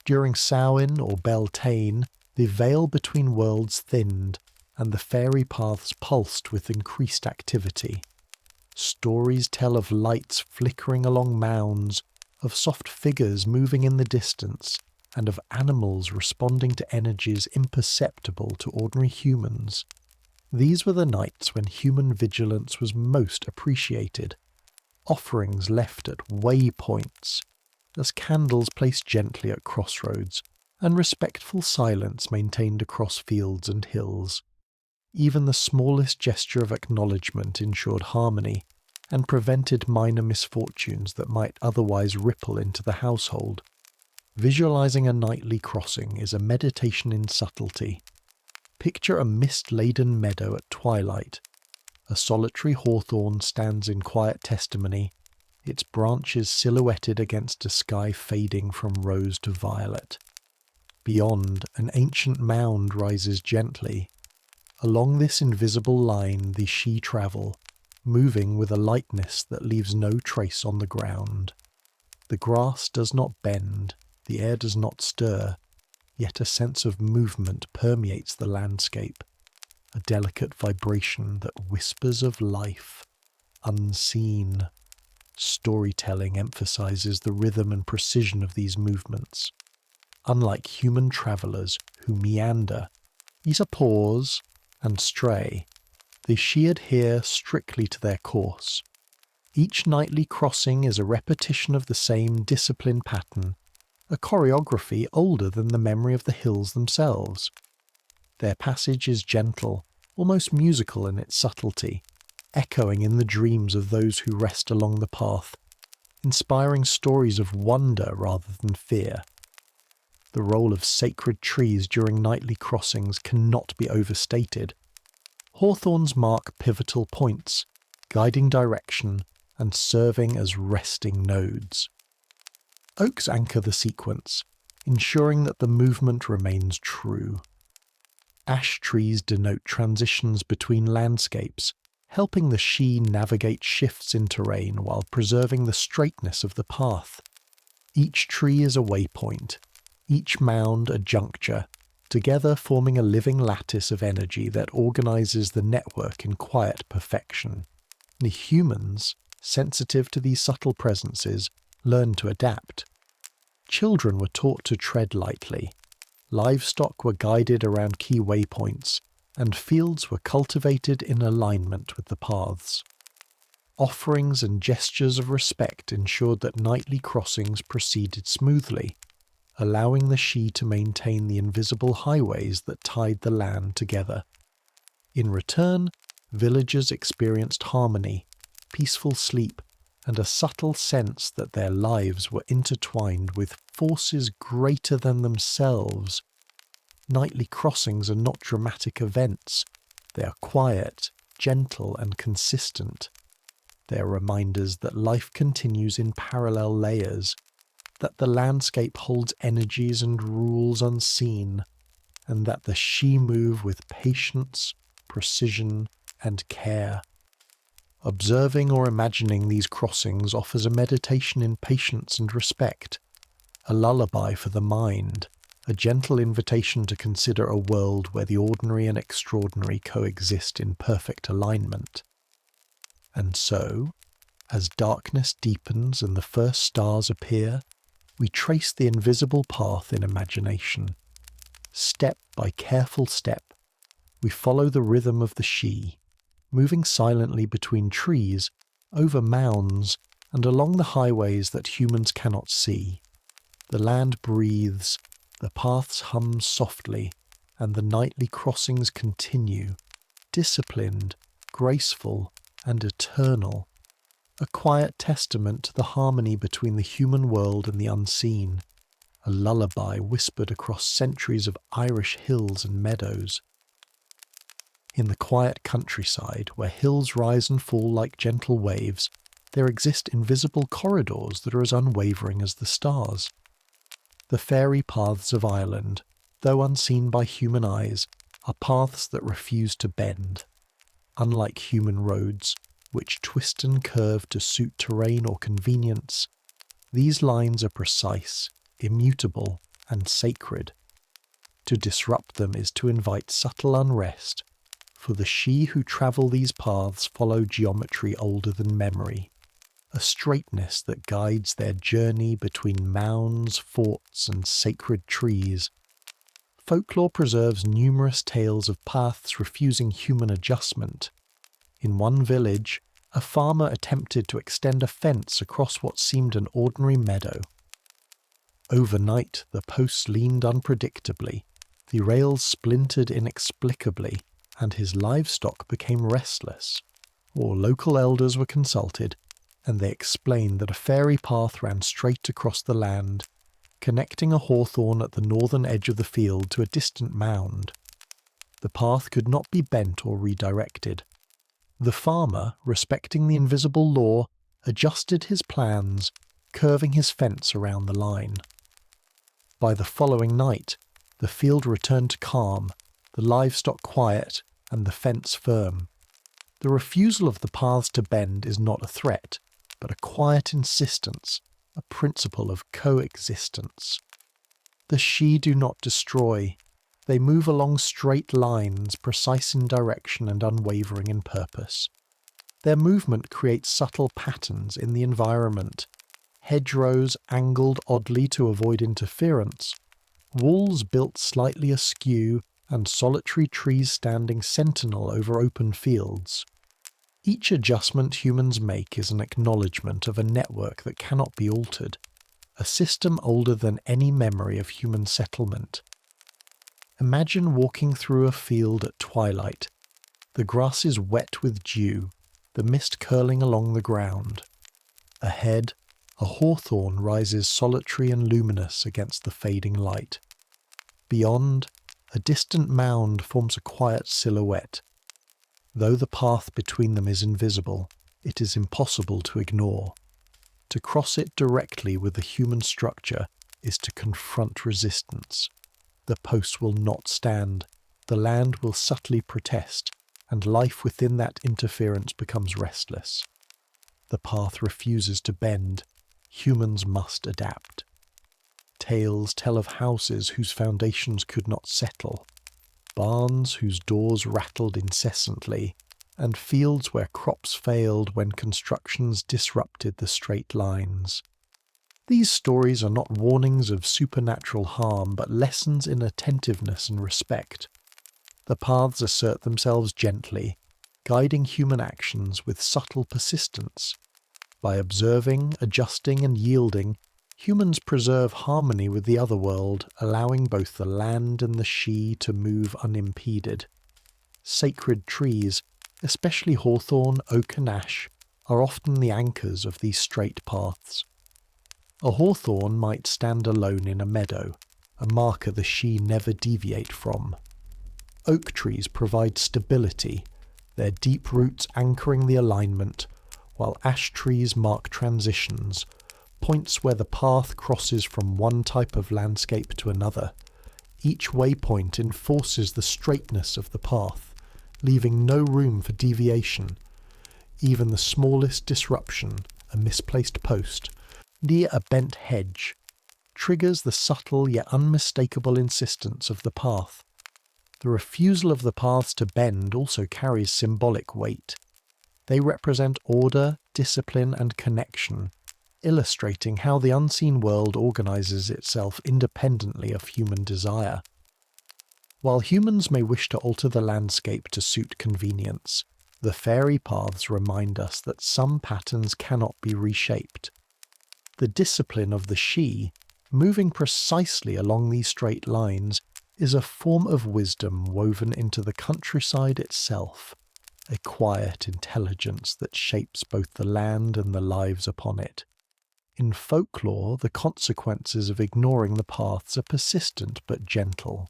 During Samhain or Beltane, the veil between worlds thinned, and the fairy paths pulsed with increased activity. Stories tell of lights flickering along mounds, of soft figures moving in the distance, and of animals responding to energies imperceptible to ordinary humans. These were the nights when human vigilance was most appreciated. Offerings left at waypoints, as candles placed gently at crossroads, and respectful silence maintained across fields and hills. Even the smallest gesture of acknowledgement ensured harmony, and prevented minor misfortunes that might otherwise ripple into the household. Visualizing a nightly crossing is a meditation in subtlety. Picture a mist-laden meadow at twilight. A solitary hawthorn stands in quiet testimony, its branches silhouetted against a sky fading from rose to violet. Beyond, an ancient mound rises gently. Along this invisible line the she travel, moving with a lightness that leaves no trace on the ground. The grass does not bend, the air does not stir, yet a sense of movement permeates the landscape, a delicate vibration that whispers of life, unseen. Storytelling emphasizes the rhythm and precision of these movements. Unlike human travelers who meander, either pause and stray, the she adhere strictly to their course. Each nightly crossing is a repetition of the same disciplined pattern, a choreography older than the memory of the hills themselves. Their passage is gentle, almost musical in its subtlety, echoing in the dreams of those who rest along the path, inspiring stories of wonder rather than fear. The role of sacred trees during nightly crossings cannot be overstated. Hawthorns mark pivotal points, guiding direction and serving as resting nodes. Oaks anchor the sequence, ensuring that the movement remains true. Ash trees denote transitions between landscapes, helping the Sidhe navigate shifts in terrain while preserving the straightness of the path. Each tree is a waypoint, each mound a juncture, together forming a living lattice of energy that organizes the network in quiet perfection. The humans, sensitive to these subtle presences, learn to adapt. Children were taught to tread lightly, livestock were guided around key waypoints, and fields were cultivated in alignment with the paths. Offerings and gestures of respect ensured that nightly crossings proceeded smoothly, allowing the Sidhe to maintain the invisible highways that tied the land together. In return, villagers experienced harmony, peaceful sleep, and a subtle sense that their lives were intertwined with forces greater than themselves. Nightly crossings are not dramatic events. They are quiet, gentle, and consistent. They are reminders that life continues in parallel layers, that the landscape holds energies and rules unseen, and that the Sidhe move with patience, precision, and care. Observing or imagining these crossings offers a meditation in patience and respect, a lullaby for the mind, a gentle invitation to consider a world where the ordinary and extraordinary coexist in perfect alignment. And so, as darkness deepens and the first stars appear, we trace the invisible path in imagination. Step by careful step, we follow the rhythm of the Sidhe, moving silently between trees, over mounds, and along the highways that humans cannot see. The land breathes, the paths hum softly, and the nightly crossings continue, disciplined, graceful, and eternal. A quiet testament to the harmony between the human world and the unseen, a lullaby whispered across centuries of Irish hills and meadows. In the quiet countryside, where hills rise and fall like gentle waves, there exist invisible corridors that are as unwavering as the stars. The fairy paths of Ireland, though unseen by human eyes, are paths that refuse to bend. Unlike human roads, which twist and curve to suit terrain or convenience, these lines are precise, immutable, and sacred. To disrupt them is to invite subtle unrest, for the Sidhe who travel these paths follow geometry older than memory, a straightness that guides their journey between mounds, forts, and sacred trees. Folklore preserves numerous tales of paths refusing human adjustment. In one village, a farmer attempted to extend a fence across what seemed an ordinary meadow. Overnight, the posts leaned unpredictably, the rails splintered inexplicably, and his livestock became restless. Local elders were consulted, and they explained that a fairy path ran straight across the land, connecting a hawthorn at the northern edge of the field to a distant mound. The path could not be bent or redirected. The farmer, respecting the invisible law, adjusted his plans, curving his fence around the line. By the following night, the field returned to calm, the livestock quiet, and the fence firm. The refusal of the paths to bend is not a threat, but a quiet insistence, a principle of coexistence. The Sidhe do not destroy. They move along straight lines, precise in direction and unwavering in purpose. Their movement creates subtle patterns in the environment, hedgerows angled oddly to avoid interference, walls built slightly askew, and solitary trees standing sentinel over open fields. Each adjustment humans make is an acknowledgement of a network that cannot be altered, a system older than any memory of human settlement. Imagine walking through a field at twilight. The grass is wet with dew, the mist curling along the ground. Ahead, a hawthorn rises solitary and luminous against the fading light. Beyond, a distant mound forms a quiet silhouette. Though the path between them is invisible, it is impossible to ignore. To cross it directly with the human structure is to confront resistance. The posts will not stand, the land will subtly protest, and life within that interference becomes restless. The path refuses to bend, humans must adapt. Tales tell of houses whose foundations could not settle, barns whose doors rattled incessantly, and fields where crops failed when constructions disrupted the straight lines. These stories are not warnings of supernatural harm, but lessons in attentiveness and respect. The paths assert themselves gently, guiding human actions with subtle persistence. By observing, adjusting, and yielding, humans preserve harmony with the otherworld, allowing both the land and the she to move unimpeded. Sacred trees, especially hawthorn, oak, and ash, are often the anchors of these straight paths. A hawthorn might stand alone in a meadow, a marker the she never deviate from. Oak trees provide stability, their deep roots anchoring the alignment, while ash trees mark transitions, points where the path crosses from one type of landscape to another. Each waypoint enforces the straightness of the path, leaving no room for deviation. Even the smallest disruption, a misplaced post, near a bent hedge, triggers the subtle yet unmistakable insistence of the path. The refusal of the paths to bend also carries symbolic weight. They represent order, discipline, and connection, illustrating how the unseen world organizes itself independently of human desire. While humans may wish to alter the landscape to suit convenience, the fairy paths remind us that some patterns cannot be reshaped. The discipline of the she, moving precisely along these straight lines, is a form of wisdom woven into the countryside itself, a quiet intelligence that shapes both the land and the lives upon it. In folklore, the consequences of ignoring the paths are persistent but gentle.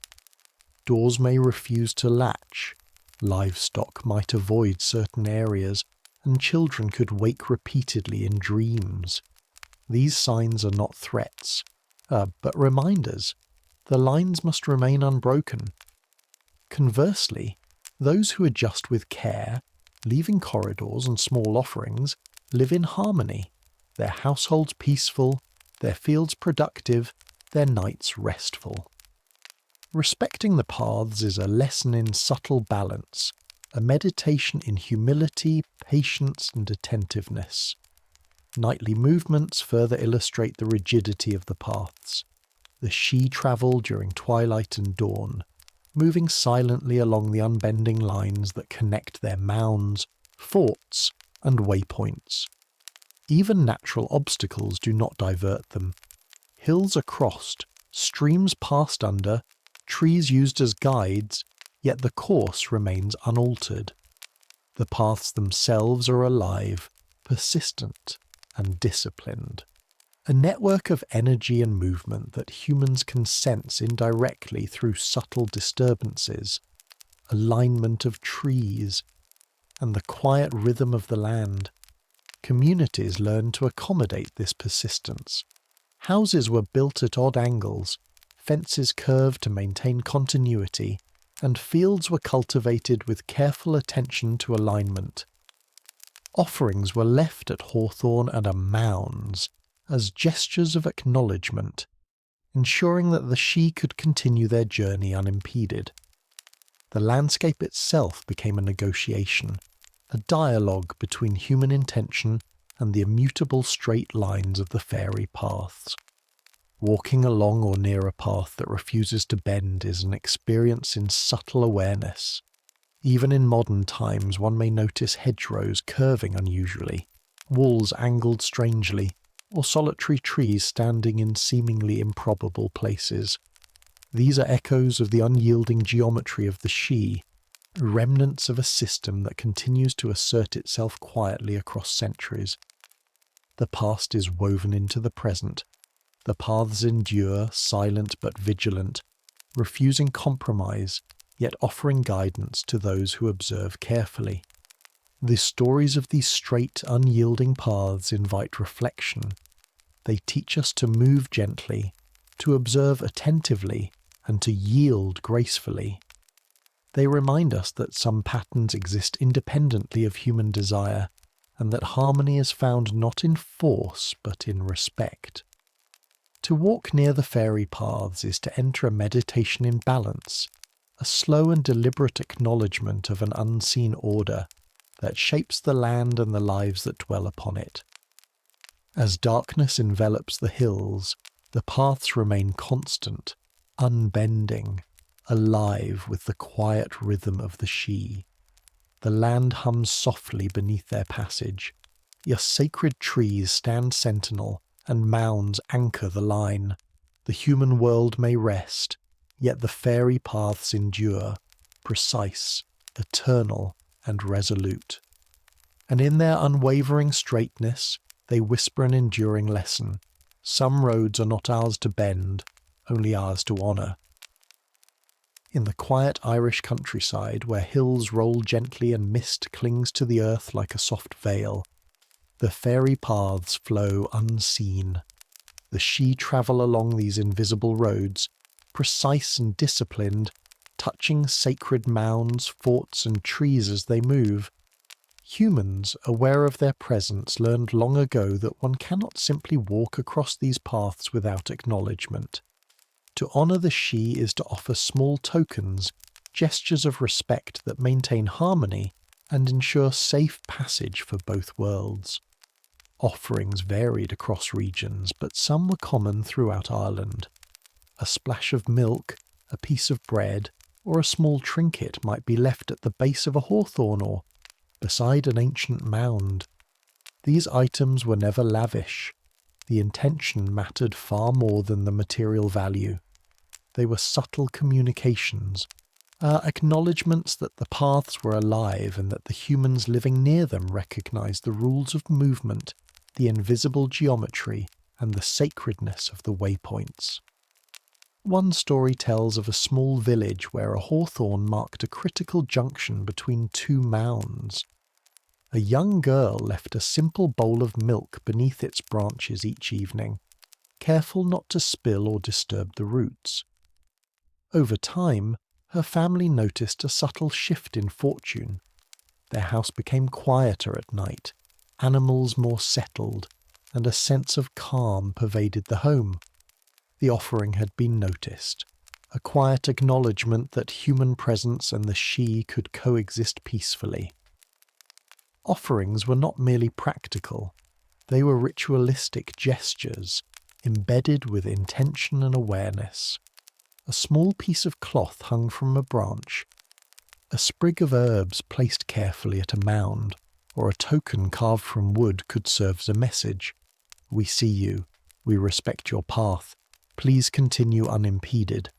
Doors may refuse to latch, livestock might avoid certain areas, and children could wake repeatedly in dreams. These signs are not threats, but reminders. The lines must remain unbroken. Conversely, those who adjust with care, leaving corridors and small offerings, live in harmony, their households peaceful, their fields productive, their nights restful. Respecting the paths is a lesson in subtle balance, a meditation in humility, patience, and attentiveness. Nightly movements further illustrate the rigidity of the paths. The she travel during twilight and dawn, moving silently along the unbending lines that connect their mounds, forts, and waypoints. Even natural obstacles do not divert them. Hills are crossed, streams passed under, trees used as guides, yet the course remains unaltered. The paths themselves are alive, persistent, and disciplined. A network of energy and movement that humans can sense indirectly through subtle disturbances, alignment of trees, and the quiet rhythm of the land. Communities learn to accommodate this persistence. Houses were built at odd angles, fences curved to maintain continuity, and fields were cultivated with careful attention to alignment. Offerings were left at hawthorn and mounds as gestures of acknowledgement, ensuring that the she could continue their journey unimpeded. The landscape itself became a negotiation, a dialogue between human intention and the immutable straight lines of the fairy paths. Walking along or near a path that refuses to bend is an experience in subtle awareness. Even in modern times, one may notice hedgerows curving unusually, walls angled strangely, or solitary trees standing in seemingly improbable places. These are echoes of the unyielding geometry of the she, remnants of a system that continues to assert itself quietly across centuries. The past is woven into the present. The paths endure, silent but vigilant, refusing compromise, yet offering guidance to those who observe carefully. The stories of these straight, unyielding paths invite reflection. They teach us to move gently, to observe attentively, and to yield gracefully. They remind us that some patterns exist independently of human desire, and that harmony is found not in force but in respect. To walk near the fairy paths is to enter a meditation in balance, a slow and deliberate acknowledgement of an unseen order that shapes the land and the lives that dwell upon it. As darkness envelops the hills, the paths remain constant, unbending, alive with the quiet rhythm of the Sidhe. The land hums softly beneath their passage. Your sacred trees stand sentinel, and mounds anchor the line. The human world may rest, yet the fairy paths endure, precise, eternal, and resolute. And in their unwavering straightness, they whisper an enduring lesson. Some roads are not ours to bend, only ours to honour. In the quiet Irish countryside, where hills roll gently and mist clings to the earth like a soft veil, the fairy paths flow unseen. The Sidhe travel along these invisible roads, precise and disciplined, touching sacred mounds, forts, and trees as they move. Humans, aware of their presence, learned long ago that one cannot simply walk across these paths without acknowledgement. To honour the Sidhe is to offer small tokens, gestures of respect that maintain harmony and ensure safe passage for both worlds. Offerings varied across regions, but some were common throughout Ireland. A splash of milk, a piece of bread, or a small trinket might be left at the base of a hawthorn or beside an ancient mound. These items were never lavish. The intention mattered far more than the material value. They were subtle communications, acknowledgements that the paths were alive and that the humans living near them recognized the rules of movement, the invisible geometry, and the sacredness of the waypoints. One story tells of a small village where a hawthorn marked a critical junction between two mounds. A young girl left a simple bowl of milk beneath its branches each evening, careful not to spill or disturb the roots. Over time, her family noticed a subtle shift in fortune. Their house became quieter at night, animals more settled, and a sense of calm pervaded the home. The offering had been noticed, a quiet acknowledgement that human presence and the Sidhe could coexist peacefully. Offerings were not merely practical, they were ritualistic gestures, embedded with intention and awareness. A small piece of cloth hung from a branch, a sprig of herbs placed carefully at a mound, or a token carved from wood could serve as a message. We see you. We respect your path. Please continue unimpeded.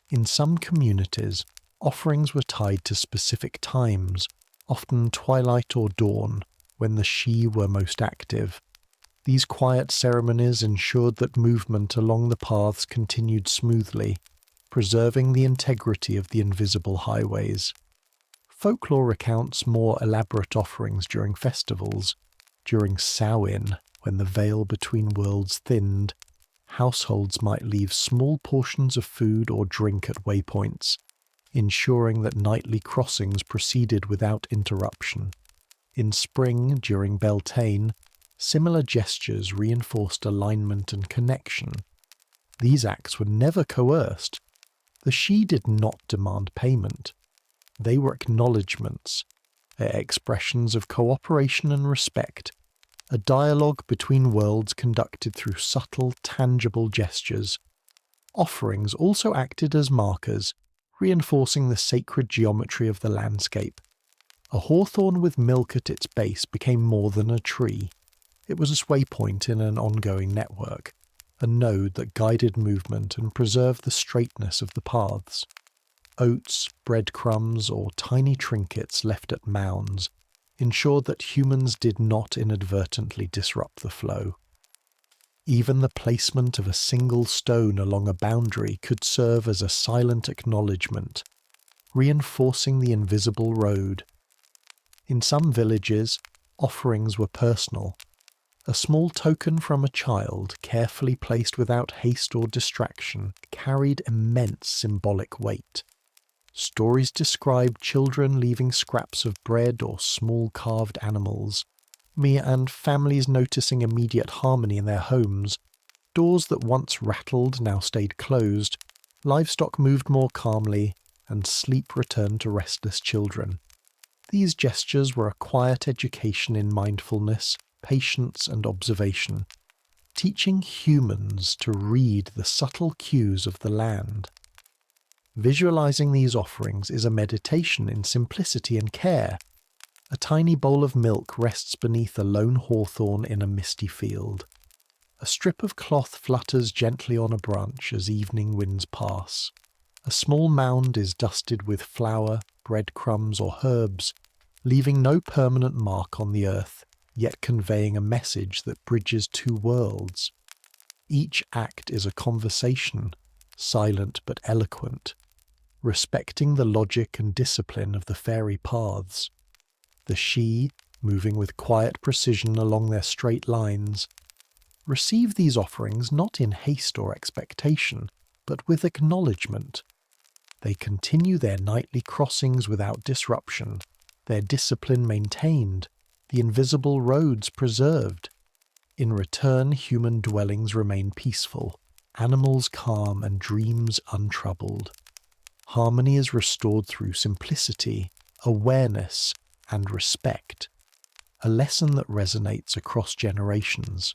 In some communities, offerings were tied to specific times, often twilight or dawn, when the Sidhe were most active. These quiet ceremonies ensured that movement along the paths continued smoothly, preserving the integrity of the invisible highways. Folklore recounts more elaborate offerings during festivals. During Samhain, when the veil between worlds thinned, households might leave small portions of food or drink at waypoints, ensuring that nightly crossings proceeded without interruption. In spring, during Beltane, similar gestures reinforced alignment and connection. These acts were never coerced. The Sidhe did not demand payment. They were acknowledgements, expressions of cooperation and respect, a dialogue between worlds conducted through subtle, tangible gestures. Offerings also acted as markers, reinforcing the sacred geometry of the landscape. A hawthorn with milk at its base became more than a tree. It was a waypoint in an ongoing network, a node that guided movement and preserved the straightness of the paths. Oats, breadcrumbs, or tiny trinkets left at mounds ensured that humans did not inadvertently disrupt the flow. Even the placement of a single stone along a boundary could serve as a silent acknowledgement, reinforcing the invisible road. In some villages, offerings were personal. A small token from a child, carefully placed without haste or distraction, carried immense symbolic weight. Stories describe children leaving scraps of bread or small carved animals, and families noticing immediate harmony in their homes. Doors that once rattled now stayed closed, livestock moved more calmly, and sleep returned to restless children. These gestures were a quiet education in mindfulness, patience, and observation, teaching humans to read the subtle cues of the land. Visualizing these offerings is a meditation in simplicity and care. A tiny bowl of milk rests beneath a lone hawthorn in a misty field. A strip of cloth flutters gently on a branch as evening winds pass. A small mound is dusted with flour, breadcrumbs, or herbs, leaving no permanent mark on the earth, yet conveying a message that bridges two worlds. Each act is a conversation, silent but eloquent, respecting the logic and discipline of the fairy paths. The Sidhe, moving with quiet precision along their straight lines, receive these offerings not in haste or expectation, but with acknowledgement. They continue their nightly crossings without disruption, their discipline maintained, the invisible roads preserved. In return, human dwellings remain peaceful, animals calm, and dreams untroubled. Harmony is restored through simplicity, awareness, and respect, a lesson that resonates across generations.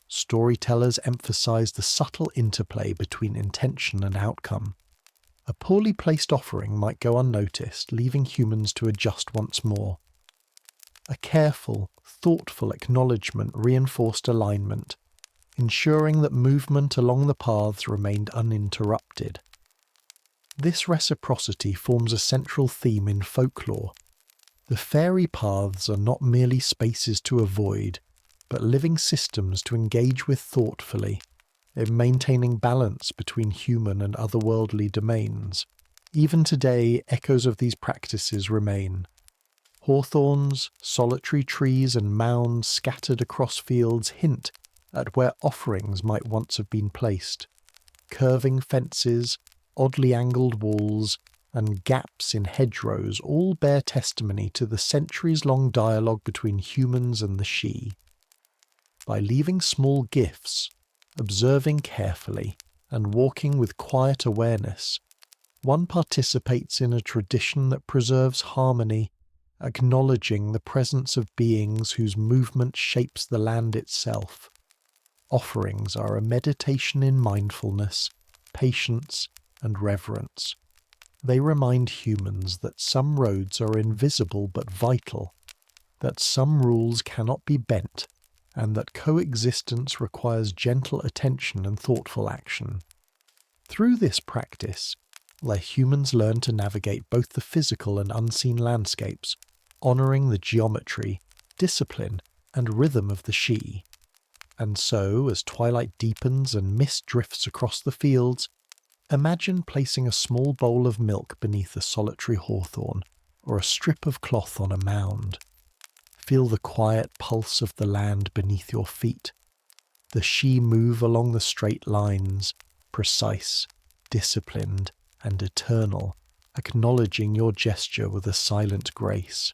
Storytellers emphasize the subtle interplay between intention and outcome. A poorly placed offering might go unnoticed, leaving humans to adjust once more. A careful, thoughtful acknowledgement reinforced alignment, ensuring that movement along the paths remained uninterrupted. This reciprocity forms a central theme in folklore. The fairy paths are not merely spaces to avoid, but living systems to engage with thoughtfully, in maintaining balance between human and otherworldly domains. Even today, echoes of these practices remain. Hawthorns, solitary trees, and mounds scattered across fields hint at where offerings might once have been placed. Curving fences, oddly angled walls, and gaps in hedgerows all bear testimony to the centuries-long dialogue between humans and the Sidhe. By leaving small gifts, observing carefully, and walking with quiet awareness, one participates in a tradition that preserves harmony, acknowledging the presence of beings whose movement shapes the land itself. Offerings are a meditation in mindfulness, patience, and reverence. They remind humans that some roads are invisible but vital, that some rules cannot be bent, and that coexistence requires gentle attention and thoughtful action. Through this practice, humans learn to navigate both the physical and unseen landscapes, honouring the geometry, discipline, and rhythm of the Sidhe. And so, as twilight deepens and mist drifts across the fields, imagine placing a small bowl of milk beneath a solitary hawthorn, or a strip of cloth on a mound. Feel the quiet pulse of the land beneath your feet. The Sidhe move along the straight lines, precise, disciplined, and eternal, acknowledging your gesture with a silent grace.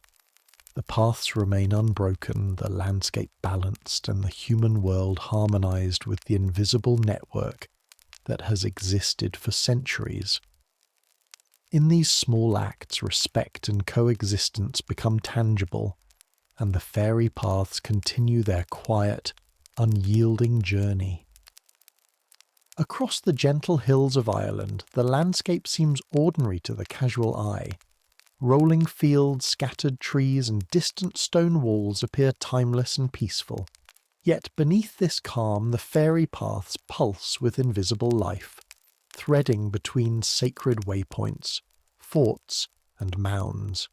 The paths remain unbroken, the landscape balanced, and the human world harmonized with the invisible network that has existed for centuries. In these small acts, respect and coexistence become tangible, and the fairy paths continue their quiet, unyielding journey. Across the gentle hills of Ireland, the landscape seems ordinary to the casual eye. Rolling fields, scattered trees, and distant stone walls appear timeless and peaceful. Yet beneath this calm, the fairy paths pulse with invisible life, threading between sacred waypoints, forts, and mounds.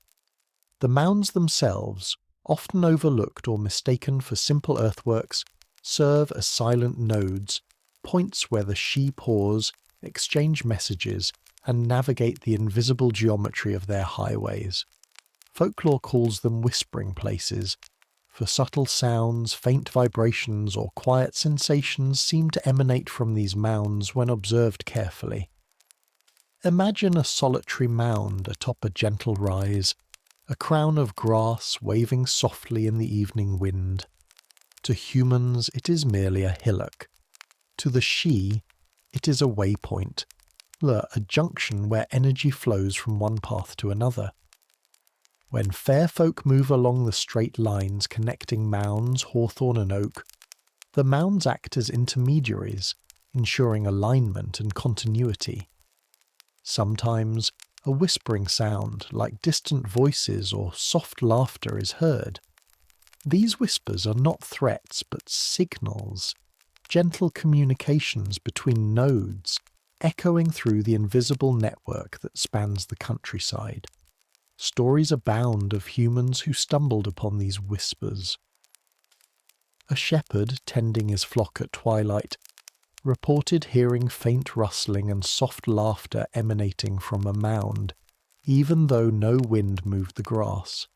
The mounds themselves, often overlooked or mistaken for simple earthworks, serve as silent nodes, points where the Sidhe pause, exchange messages, and navigate the invisible geometry of their highways. Folklore calls them whispering places, for subtle sounds, faint vibrations, or quiet sensations seem to emanate from these mounds when observed carefully. Imagine a solitary mound atop a gentle rise, a crown of grass waving softly in the evening wind. To humans it is merely a hillock. To the Sidhe, it is a waypoint, a junction where energy flows from one path to another. When fair folk move along the straight lines connecting mounds, hawthorn and oak, the mounds act as intermediaries, ensuring alignment and continuity. Sometimes a whispering sound, like distant voices or soft laughter, is heard. These whispers are not threats but signals, gentle communications between nodes, echoing through the invisible network that spans the countryside. Stories abound of humans who stumbled upon these whispers. A shepherd tending his flock at twilight reported hearing faint rustling and soft laughter emanating from a mound, even though no wind moved the grass.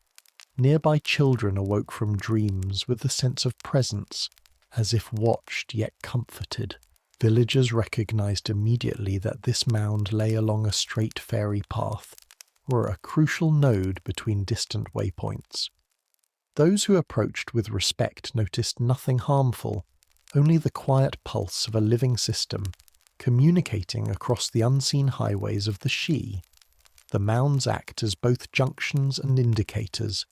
Nearby children awoke from dreams with a sense of presence, as if watched yet comforted. Villagers recognized immediately that this mound lay along a straight fairy path, or a crucial node between distant waypoints. Those who approached with respect noticed nothing harmful, only the quiet pulse of a living system, communicating across the unseen highways of the Sidhe. The mounds act as both junctions and indicators,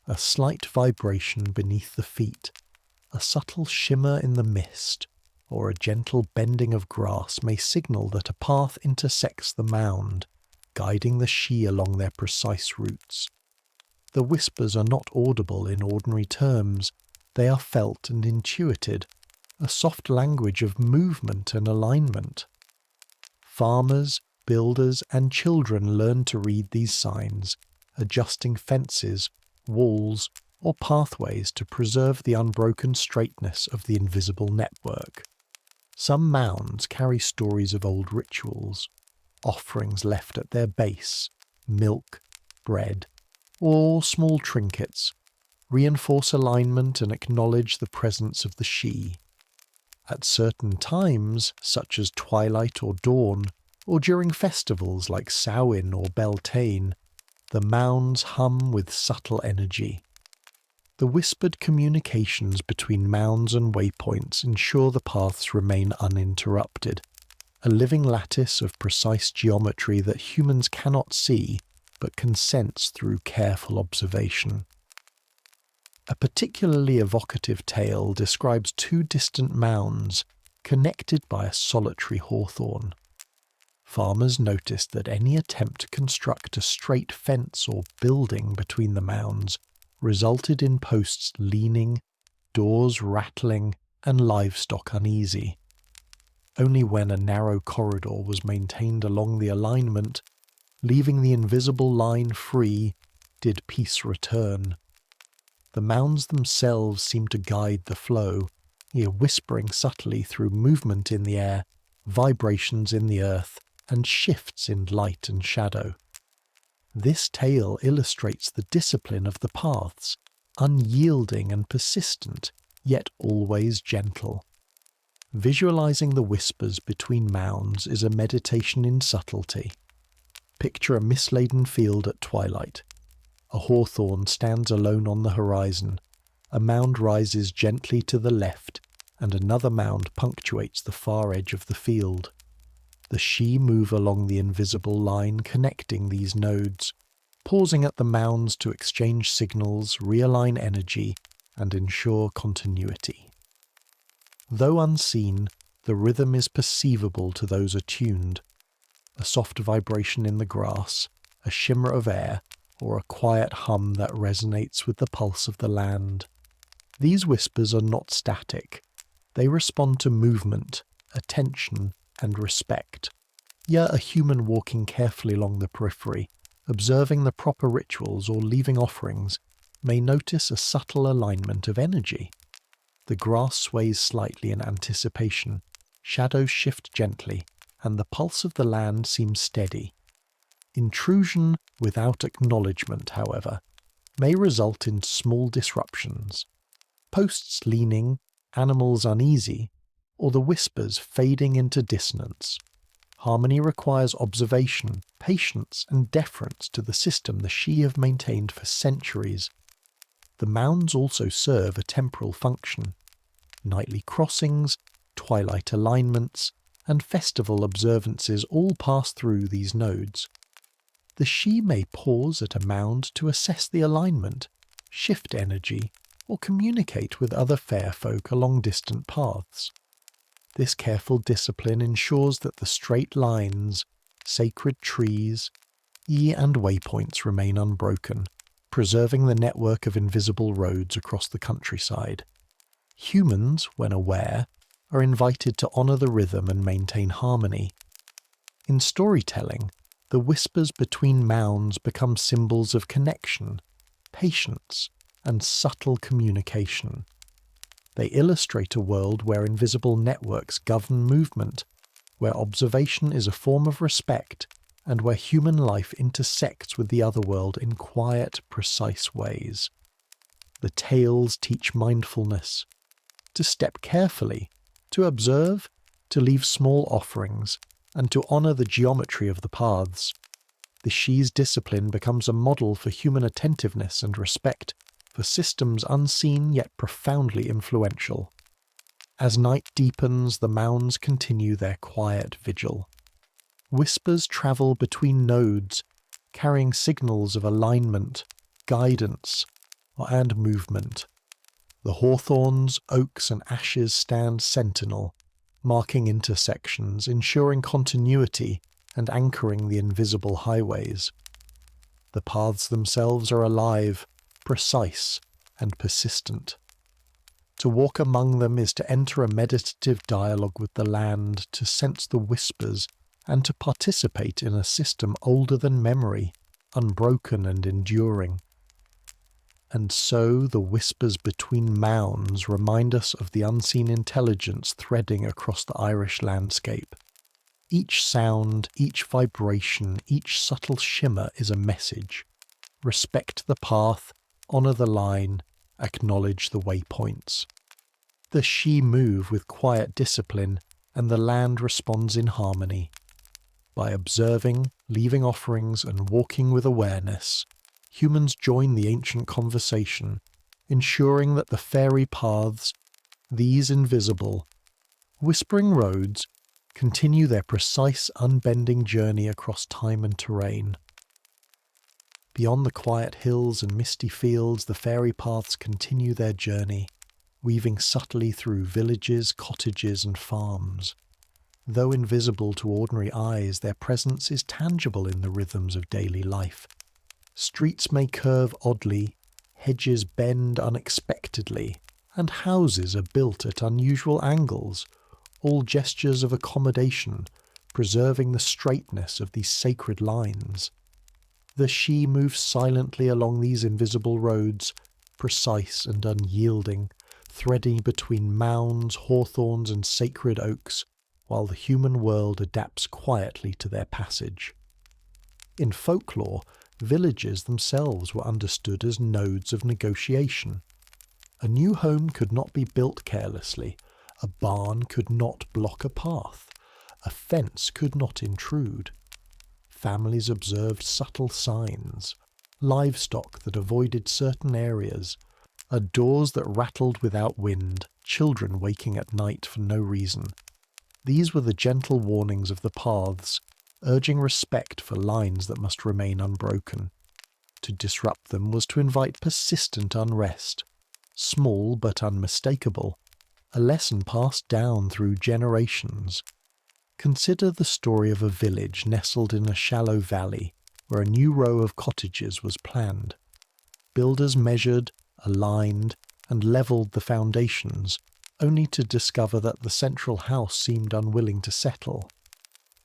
a slight vibration beneath the feet, a subtle shimmer in the mist, or a gentle bending of grass may signal that a path intersects the mound, guiding the Sidhe along their precise routes. The whispers are not audible in ordinary terms, they are felt and intuited, a soft language of movement and alignment. Farmers, builders, and children learn to read these signs, adjusting fences, walls, or pathways to preserve the unbroken straightness of the invisible network. Some mounds carry stories of old rituals, offerings left at their base, milk, bread, or small trinkets, reinforce alignment and acknowledge the presence of the Sidhe. At certain times, such as twilight or dawn, or during festivals like Samhain or Beltane, the mounds hum with subtle energy. The whispered communications between mounds and waypoints ensure the paths remain uninterrupted, a living lattice of precise geometry that humans cannot see but can sense through careful observation. A particularly evocative tale describes two distant mounds connected by a solitary hawthorn. Farmers noticed that any attempt to construct a straight fence or building between the mounds resulted in posts leaning, doors rattling, and livestock uneasy. Only when a narrow corridor was maintained along the alignment, leaving the invisible line free, did peace return. The mounds themselves seemed to guide the flow, whispering subtly through movement in the air, vibrations in the earth, and shifts in light and shadow. This tale illustrates the discipline of the paths, unyielding and persistent, yet always gentle. Visualizing the whispers between mounds is a meditation in subtlety. Picture a mist-laden field at twilight. A hawthorn stands alone on the horizon. A mound rises gently to the left, and another mound punctuates the far edge of the field. The Sidhe move along the invisible line connecting these nodes, pausing at the mounds to exchange signals, realign energy, and ensure continuity. Though unseen, the rhythm is perceivable to those attuned. A soft vibration in the grass, a shimmer of air, or a quiet hum that resonates with the pulse of the land. These whispers are not static. They respond to movement, attention, and respect. A human walking carefully along the periphery, observing the proper rituals or leaving offerings, may notice a subtle alignment of energy. The grass sways slightly in anticipation, shadows shift gently, and the pulse of the land seems steady. Intrusion without acknowledgement, however, may result in small disruptions. Posts leaning, animals uneasy, or the whispers fading into dissonance. Harmony requires observation, patience, and deference to the system the Sidhe have maintained for centuries. The mounds also serve a temporal function. Nightly crossings, twilight alignments, and festival observances all pass through these nodes. The Sidhe may pause at a mound to assess the alignment, shift energy, or communicate with other fair folk along distant paths. This careful discipline ensures that the straight lines, sacred trees, and waypoints remain unbroken, preserving the network of invisible roads across the countryside. Humans, when aware, are invited to honour the rhythm and maintain harmony. In storytelling, the whispers between mounds become symbols of connection, patience, and subtle communication. They illustrate a world where invisible networks govern movement, where observation is a form of respect, and where human life intersects with the otherworld in quiet, precise ways. The tales teach mindfulness, to step carefully, to observe, to leave small offerings, and to honour the geometry of the paths. The Sidhe's discipline becomes a model for human attentiveness and respect for systems unseen yet profoundly influential. As night deepens, the mounds continue their quiet vigil. Whispers travel between nodes, carrying signals of alignment, guidance, and movement. The hawthorns, oaks, and ashes stand sentinel, marking intersections, ensuring continuity, and anchoring the invisible highways. The paths themselves are alive, precise, and persistent. To walk among them is to enter a meditative dialogue with the land, to sense the whispers, and to participate in a system older than memory, unbroken and enduring. And so the whispers between mounds remind us of the unseen intelligence threading across the Irish landscape. Each sound, each vibration, each subtle shimmer is a message. Respect the path, honour the line, acknowledge the waypoints. The Sidhe move with quiet discipline, and the land responds in harmony. By observing, leaving offerings, and walking with awareness, humans join the ancient conversation, ensuring that the fairy paths, these invisible, whispering roads, continue their precise, unbending journey across time and terrain. Beyond the quiet hills and misty fields, the fairy paths continue their journey, weaving subtly through villages, cottages, and farms. Though invisible to ordinary eyes, their presence is tangible in the rhythms of daily life. Streets may curve oddly, hedges bend unexpectedly, and houses are built at unusual angles, all gestures of accommodation, preserving the straightness of these sacred lines. The Sidhe moves silently along these invisible roads, precise and unyielding, threading between mounds, hawthorns, and sacred oaks, while the human world adapts quietly to their passage. In folklore, villages themselves were understood as nodes of negotiation. A new home could not be built carelessly, a barn could not block a path, a fence could not intrude. Families observed subtle signs, livestock that avoided certain areas, doors that rattled without wind, children waking at night for no reason. These were the gentle warnings of the paths, urging respect for lines that must remain unbroken. To disrupt them was to invite persistent unrest, small but unmistakable, a lesson passed down through generations. Consider the story of a village nestled in a shallow valley where a new row of cottages was planned. Builders measured, aligned, and levelled the foundations, only to discover that the central house seemed unwilling to settle.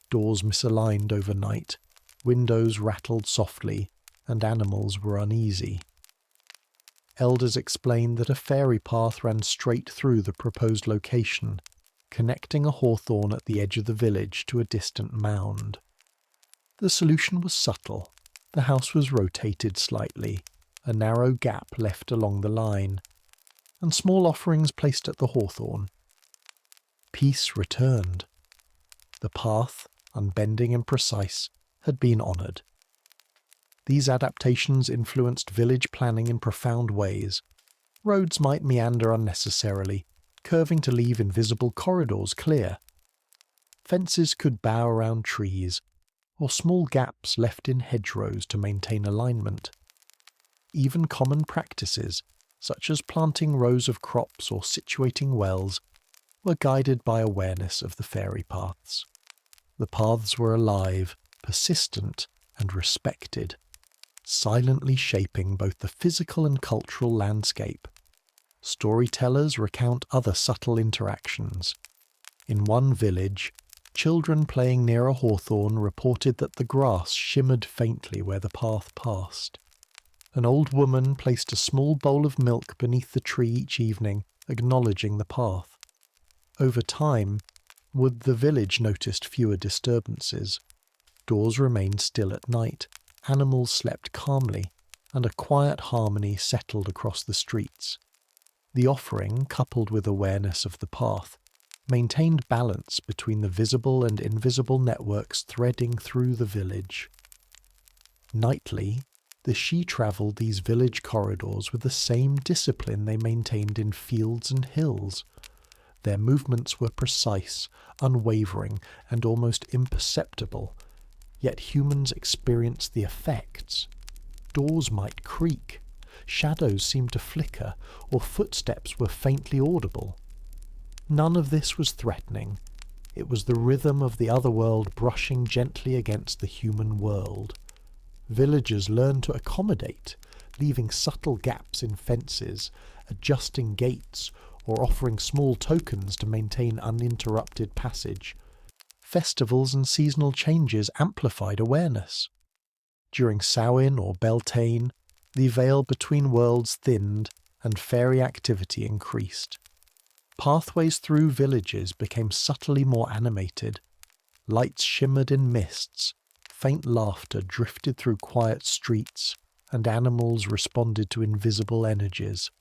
Doors misaligned overnight, windows rattled softly, and animals were uneasy. Elders explained that a fairy path ran straight through the proposed location, connecting a hawthorn at the edge of the village to a distant mound. The solution was subtle. The house was rotated slightly, a narrow gap left along the line, and small offerings placed at the hawthorn. Peace returned. The path, unbending and precise, had been honoured. These adaptations influenced village planning in profound ways. Roads might meander unnecessarily, curving to leave invisible corridors clear. Fences could bow around trees, or small gaps left in hedgerows to maintain alignment. Even common practices, such as planting rows of crops or situating wells, were guided by awareness of the fairy paths. The paths were alive, persistent, and respected, silently shaping both the physical and cultural landscape. Storytellers recount other subtle interactions. In one village, children playing near a hawthorn reported that the grass shimmered faintly where the path passed. An old woman placed a small bowl of milk beneath the tree each evening, acknowledging the path. Over time, the village noticed fewer disturbances. Doors remained still at night, animals slept calmly, and a quiet harmony settled across the streets. The offering, coupled with awareness of the path, maintained balance between the visible and invisible networks threading through the village. Nightly, the Sidhe travelled these village corridors with the same discipline they maintained in fields and hills. Their movements were precise, unwavering, and almost imperceptible, yet humans experienced the effects. Doors might creak, shadows seemed to flicker, or footsteps were faintly audible. None of this was threatening. It was the rhythm of the otherworld brushing gently against the human world. Villagers learned to accommodate, leaving subtle gaps in fences, adjusting gates, or offering small tokens to maintain uninterrupted passage. Festivals and seasonal changes amplified awareness. During Samhain or Beltane, the veil between worlds thinned and fairy activity increased. Pathways through villages became subtly more animated. Lights shimmered in mists, faint laughter drifted through quiet streets, and animals responded to invisible energies.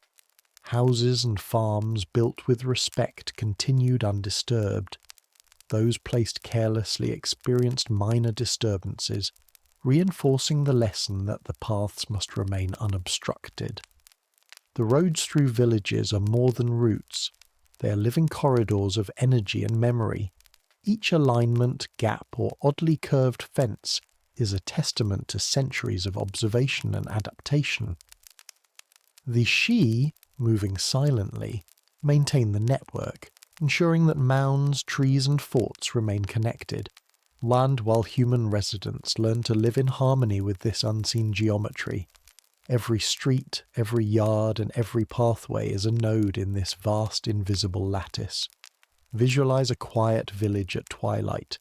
Houses and farms built with respect continued undisturbed. Those placed carelessly experienced minor disturbances, reinforcing the lesson that the paths must remain unobstructed. The roads through villages are more than routes. They are living corridors of energy and memory. Each alignment, gap, or oddly curved fence is a testament to centuries of observation and adaptation. The Sidhe, moving silently, maintain the network, ensuring that mounds, trees, and forts remain connected, while human residents learn to live in harmony with this unseen geometry. Every street, every yard, and every pathway is a node in this vast invisible lattice. Visualize a quiet village at twilight.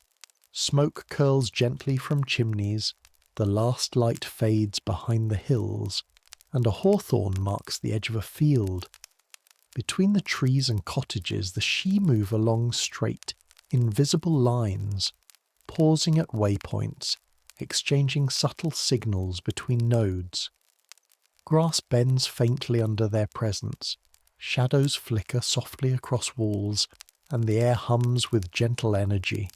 Smoke curls gently from chimneys, the last light fades behind the hills, and a hawthorn marks the edge of a field. Between the trees and cottages, the Sidhe move along straight, invisible lines, pausing at waypoints, exchanging subtle signals between nodes. Grass bends faintly under their presence, shadows flicker softly across walls, and the air hums with gentle energy.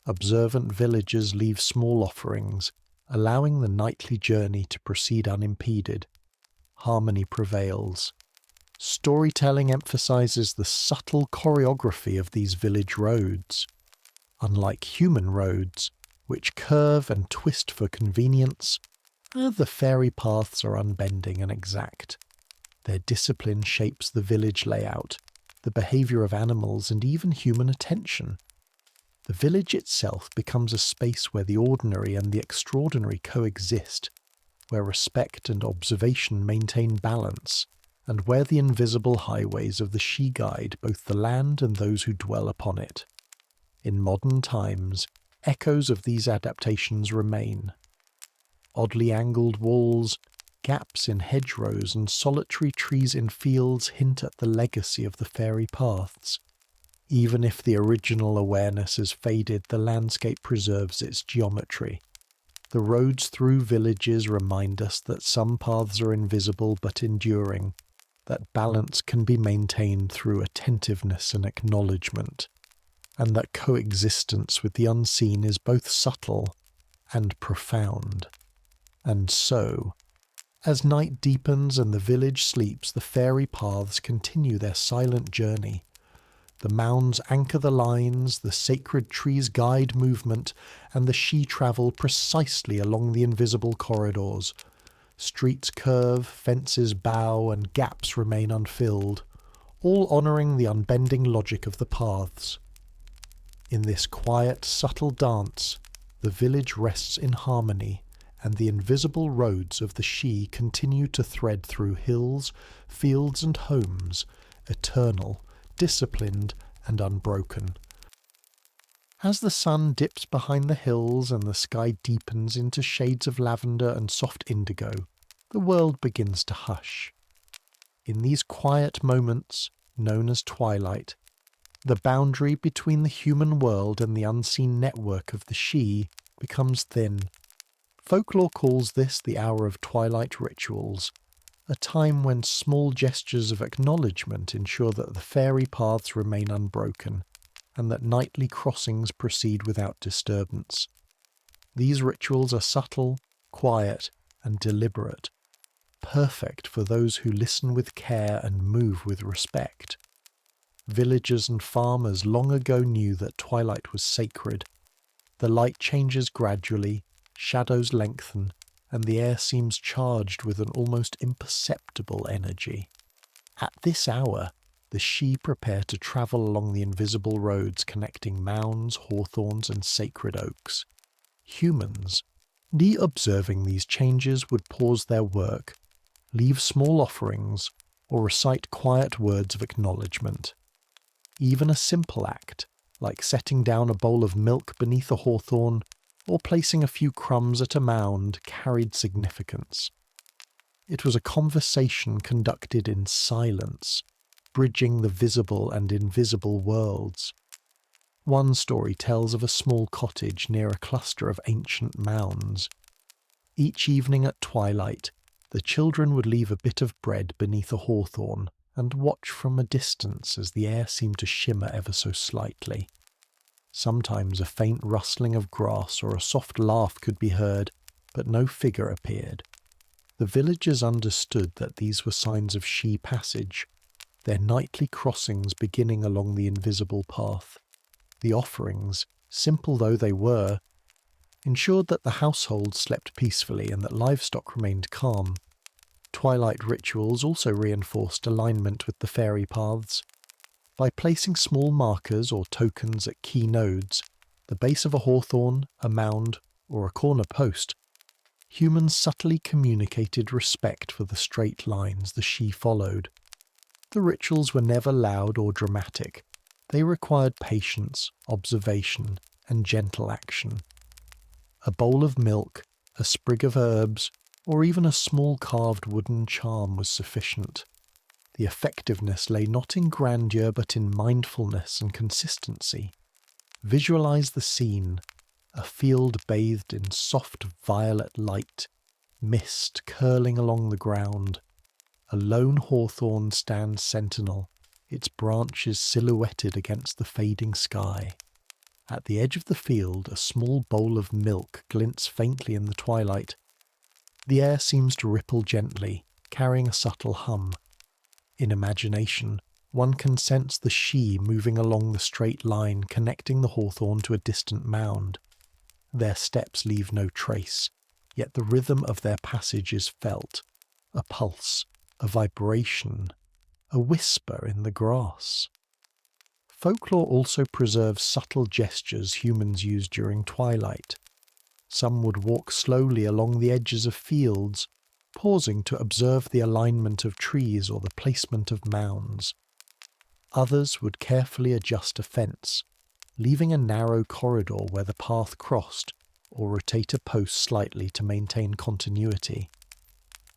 Observant villagers leave small offerings, allowing the nightly journey to proceed unimpeded. Harmony prevails. Storytelling emphasizes the subtle choreography of these village roads. Unlike human roads, which curve and twist for convenience, the fairy paths are unbending and exact. Their discipline shapes the village layout, the behavior of animals, and even human attention. The village itself becomes a space where the ordinary and the extraordinary coexist, where respect and observation maintain balance, and where the invisible highways of the Sidhe guide both the land and those who dwell upon it. In modern times, echoes of these adaptations remain. Oddly angled walls, gaps in hedgerows, and solitary trees in fields hint at the legacy of the fairy paths. Even if the original awareness has faded, the landscape preserves its geometry. The roads through villages remind us that some paths are invisible but enduring, that balance can be maintained through attentiveness and acknowledgement, and that coexistence with the unseen is both subtle and profound. And so, as night deepens and the village sleeps, the fairy paths continue their silent journey. The mounds anchor the lines, the sacred trees guide movement, and the Sidhe travel precisely along the invisible corridors. Streets curve, fences bow, and gaps remain unfilled, all honouring the unbending logic of the paths. In this quiet, subtle dance, the village rests in harmony, and the invisible roads of the Sidhe continue to thread through hills, fields and homes, eternal, disciplined and unbroken. As the sun dips behind the hills and the sky deepens into shades of lavender and soft indigo, the world begins to hush. In these quiet moments, known as twilight, the boundary between the human world and the unseen network of the Sidhe becomes thin. Folklore calls this the hour of twilight rituals, a time when small gestures of acknowledgement ensure that the fairy paths remain unbroken, and that nightly crossings proceed without disturbance. These rituals are subtle, quiet, and deliberate, perfect for those who listen with care and move with respect. Villagers and farmers long ago knew that twilight was sacred. The light changes gradually, shadows lengthen, and the air seems charged with an almost imperceptible energy. At this hour, the Sidhe prepare to travel along the invisible roads connecting mounds, hawthorns, and sacred oaks. Humans, observing these changes, would pause their work, leave small offerings, or recite quiet words of acknowledgement. Even a simple act, like setting down a bowl of milk beneath a hawthorn, or placing a few crumbs at a mound, carried significance. It was a conversation conducted in silence, bridging the visible and invisible worlds. One story tells of a small cottage near a cluster of ancient mounds. Each evening at twilight, the children would leave a bit of bread beneath a hawthorn and watch from a distance as the air seemed to shimmer ever so slightly. Sometimes a faint rustling of grass or a soft laugh could be heard, but no figure appeared. The villagers understood that these were signs of Sidhe passage, their nightly crossings beginning along the invisible path. The offerings, simple though they were, ensured that the household slept peacefully and that livestock remained calm. Twilight rituals also reinforced alignment with the fairy paths. By placing small markers or tokens at key nodes, the base of a hawthorn, a mound, or a corner post, humans subtly communicated respect for the straight lines the Sidhe followed. The rituals were never loud or dramatic. They required patience, observation, and gentle action. A bowl of milk, a sprig of herbs, or even a small carved wooden charm was sufficient. The effectiveness lay not in grandeur but in mindfulness and consistency. Visualize the scene, a field bathed in soft violet light, mist curling along the ground. A lone hawthorn stands sentinel, its branches silhouetted against the fading sky. At the edge of the field, a small bowl of milk glints faintly in the twilight. The air seems to ripple gently, carrying a subtle hum. In imagination, one can sense the Sidhe moving along the straight line connecting the hawthorn to a distant mound. Their steps leave no trace, yet the rhythm of their passage is felt, a pulse, a vibration, a whisper in the grass. Folklore also preserves subtle gestures humans use during twilight. Some would walk slowly along the edges of fields, pausing to observe the alignment of trees or the placement of mounds. Others would carefully adjust a fence, leaving a narrow corridor where the path crossed, or rotate a post slightly to maintain continuity.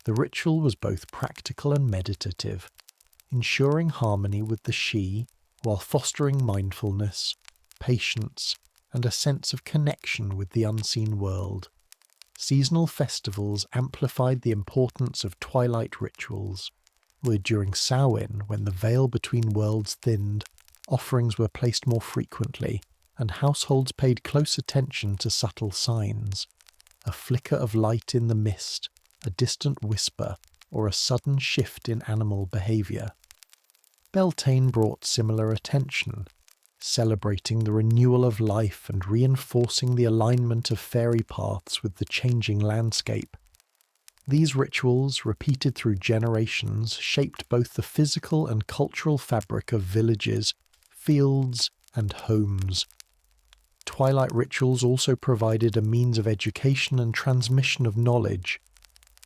The ritual was both practical and meditative, ensuring harmony with the Sidhe while fostering mindfulness, patience, and a sense of connection with the unseen world. seasonal festivals amplified the importance of twilight rituals, where during Samhain, when the veil between worlds thinned, offerings were placed more frequently, and households paid close attention to subtle signs. A flicker of light in the mist, a distant whisper, or a sudden shift in animal behaviour. Beltane brought similar attention, celebrating the renewal of life and reinforcing the alignment of fairy paths with the changing landscape. These rituals, repeated through generations, shaped both the physical and cultural fabric of villages, fields, and homes. Twilight rituals also provided a means of education and transmission of knowledge.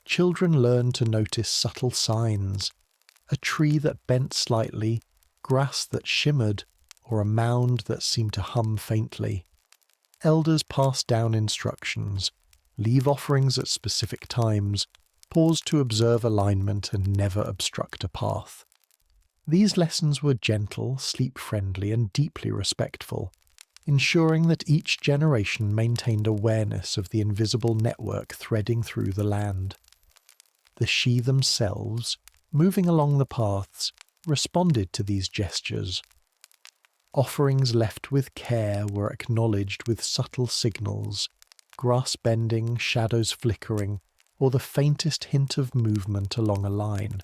Children learned to notice subtle signs, a tree that bent slightly, grass that shimmered, or a mound that seemed to hum faintly. Elders passed down instructions, leave offerings at specific times, pause to observe alignment, and never obstruct a path. These lessons were gentle, sleep-friendly, and deeply respectful, ensuring that each generation maintained awareness of the invisible network threading through the land. The Sidhe themselves, moving along the paths, responded to these gestures. Offerings left with care were acknowledged with subtle signals, grass bending, shadows flickering, or the faintest hint of movement along a line.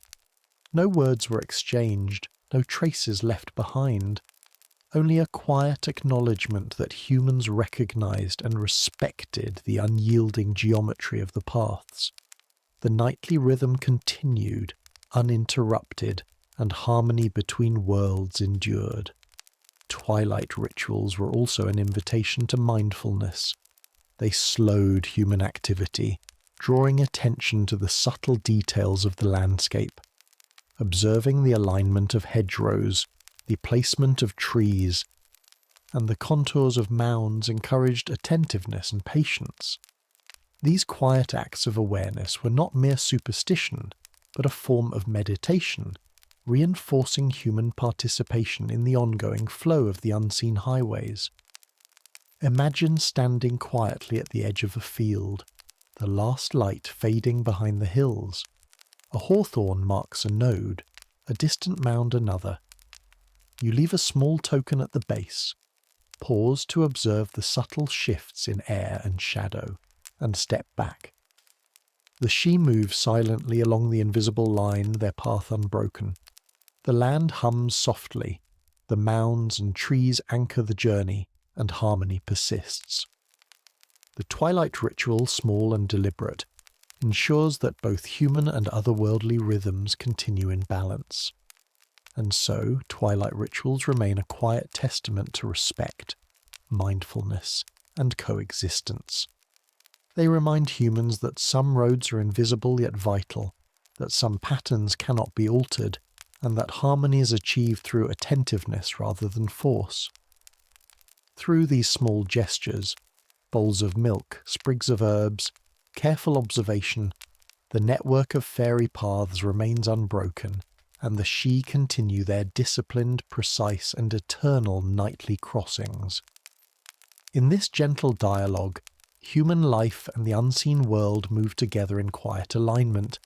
No words were exchanged, no traces left behind. Only a quiet acknowledgement that humans recognized and respected the unyielding geometry of the paths. The nightly rhythm continued, uninterrupted, and harmony between worlds endured. Twilight rituals were also an invitation to mindfulness. They slowed human activity, drawing attention to the subtle details of the landscape. Observing the alignment of hedgerows, the placement of trees, and the contours of mounds encouraged attentiveness and patience. These quiet acts of awareness were not mere superstition, but a form of meditation, reinforcing human participation in the ongoing flow of the unseen highways. Imagine standing quietly at the edge of a field, the last light fading behind the hills. A hawthorn marks a node, a distant mound another. You leave a small token at the base, pause to observe the subtle shifts in air and shadow, and step back. The Sidhe move silently along the invisible line, their path unbroken. The land hums softly, the mounds and trees anchor the journey, and harmony persists. The twilight ritual, small and deliberate, ensures that both human and otherworldly rhythms continue in balance. And so, twilight rituals remain a quiet testament to respect, mindfulness, and coexistence. They remind humans that some roads are invisible yet vital, that some patterns cannot be altered, and that harmony is achieved through attentiveness rather than force. Through these small gestures, bowls of milk, sprigs of herbs, careful observation, the network of fairy paths remains unbroken, and the Sidhe continue their disciplined, precise, and eternal nightly crossings. In this gentle dialogue, human life and the unseen world move together in quiet alignment,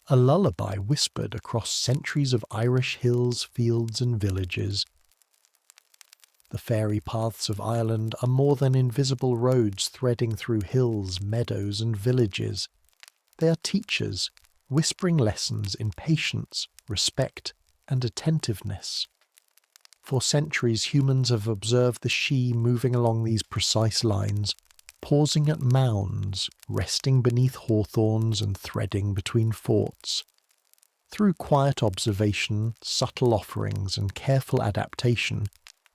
a lullaby whispered across centuries of Irish hills, fields, and villages. The fairy paths of Ireland are more than invisible roads threading through hills, meadows, and villages. They are teachers, whispering lessons in patience, respect, and attentiveness. For centuries, humans have observed the Sidhe moving along these precise lines, pausing at mounds, resting beneath hawthorns, and threading between forts. Through quiet observation, subtle offerings, and careful adaptation,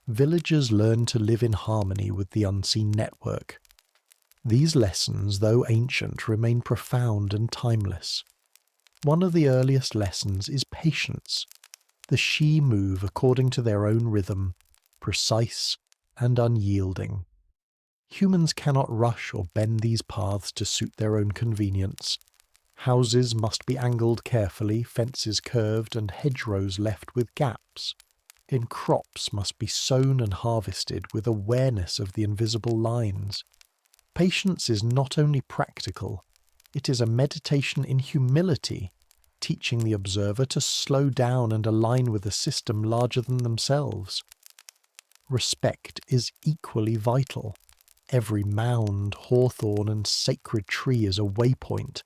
villagers learn to live in harmony with the unseen network. These lessons, though ancient, remain profound and timeless. One of the earliest lessons is patience. The Sidhe move according to their own rhythm, precise and unyielding. Humans cannot rush or bend these paths to suit their own convenience. Houses must be angled carefully, fences curved, and hedgerows left with gaps. And crops must be sown and harvested with awareness of the invisible lines. Patience is not only practical, it is a meditation in humility, teaching the observer to slow down and align with a system larger than themselves. Respect is equally vital. Every mound, hawthorn, and sacred tree is a waypoint,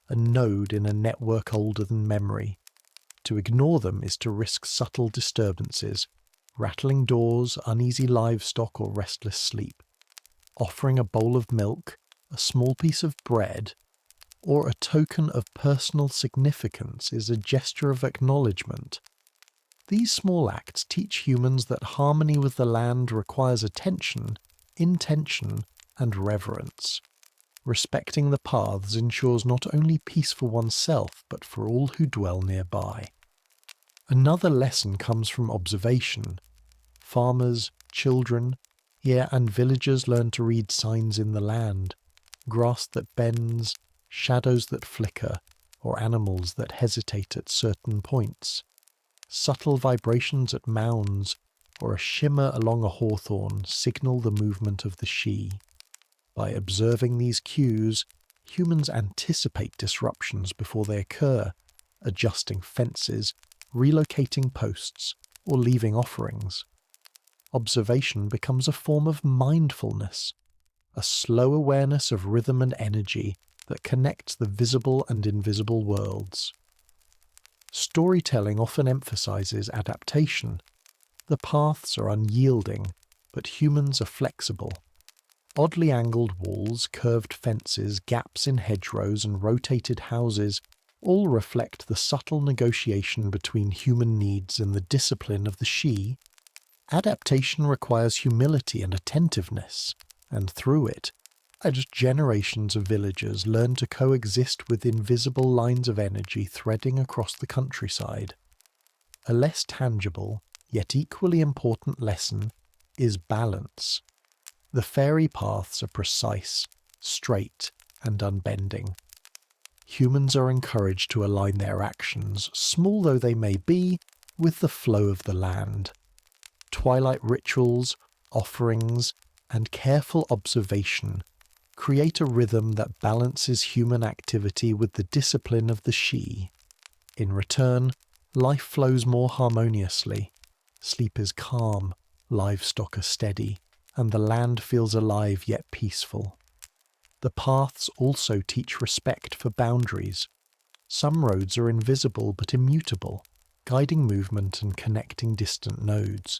a node in a network older than memory. To ignore them is to risk subtle disturbances, rattling doors, uneasy livestock, or restless sleep. Offering a bowl of milk, a small piece of bread, or a token of personal significance is a gesture of acknowledgement. These small acts teach humans that harmony with the land requires attention, intention, and reverence. Respecting the paths ensures not only peace for oneself, but for all who dwell nearby. Another lesson comes from observation. Farmers, children, and villagers learn to read signs in the land, grass that bends, shadows that flicker, or animals that hesitate at certain points. Subtle vibrations at mounds, or a shimmer along a hawthorn, signal the movement of the Sidhe. By observing these cues, humans anticipate disruptions before they occur, adjusting fences, relocating posts, or leaving offerings. Observation becomes a form of mindfulness, a slow awareness of rhythm and energy that connects the visible and invisible worlds. Storytelling often emphasizes adaptation. The paths are unyielding, but humans are flexible. Oddly angled walls, curved fences, gaps in hedgerows, and rotated houses all reflect the subtle negotiation between human needs and the discipline of the Sidhe. Adaptation requires humility and attentiveness, and through it, as generations of villagers learn to coexist with invisible lines of energy threading across the countryside. A less tangible, yet equally important lesson is balance. The fairy paths are precise, straight, and unbending. Humans are encouraged to align their actions, small though they may be, with the flow of the land. Twilight rituals, offerings, and careful observation create a rhythm that balances human activity with the discipline of the Sidhe. In return, life flows more harmoniously. Sleep is calm, livestock are steady, and the land feels alive yet peaceful. The paths also teach respect for boundaries. Some roads are invisible but immutable, guiding movement and connecting distant nodes.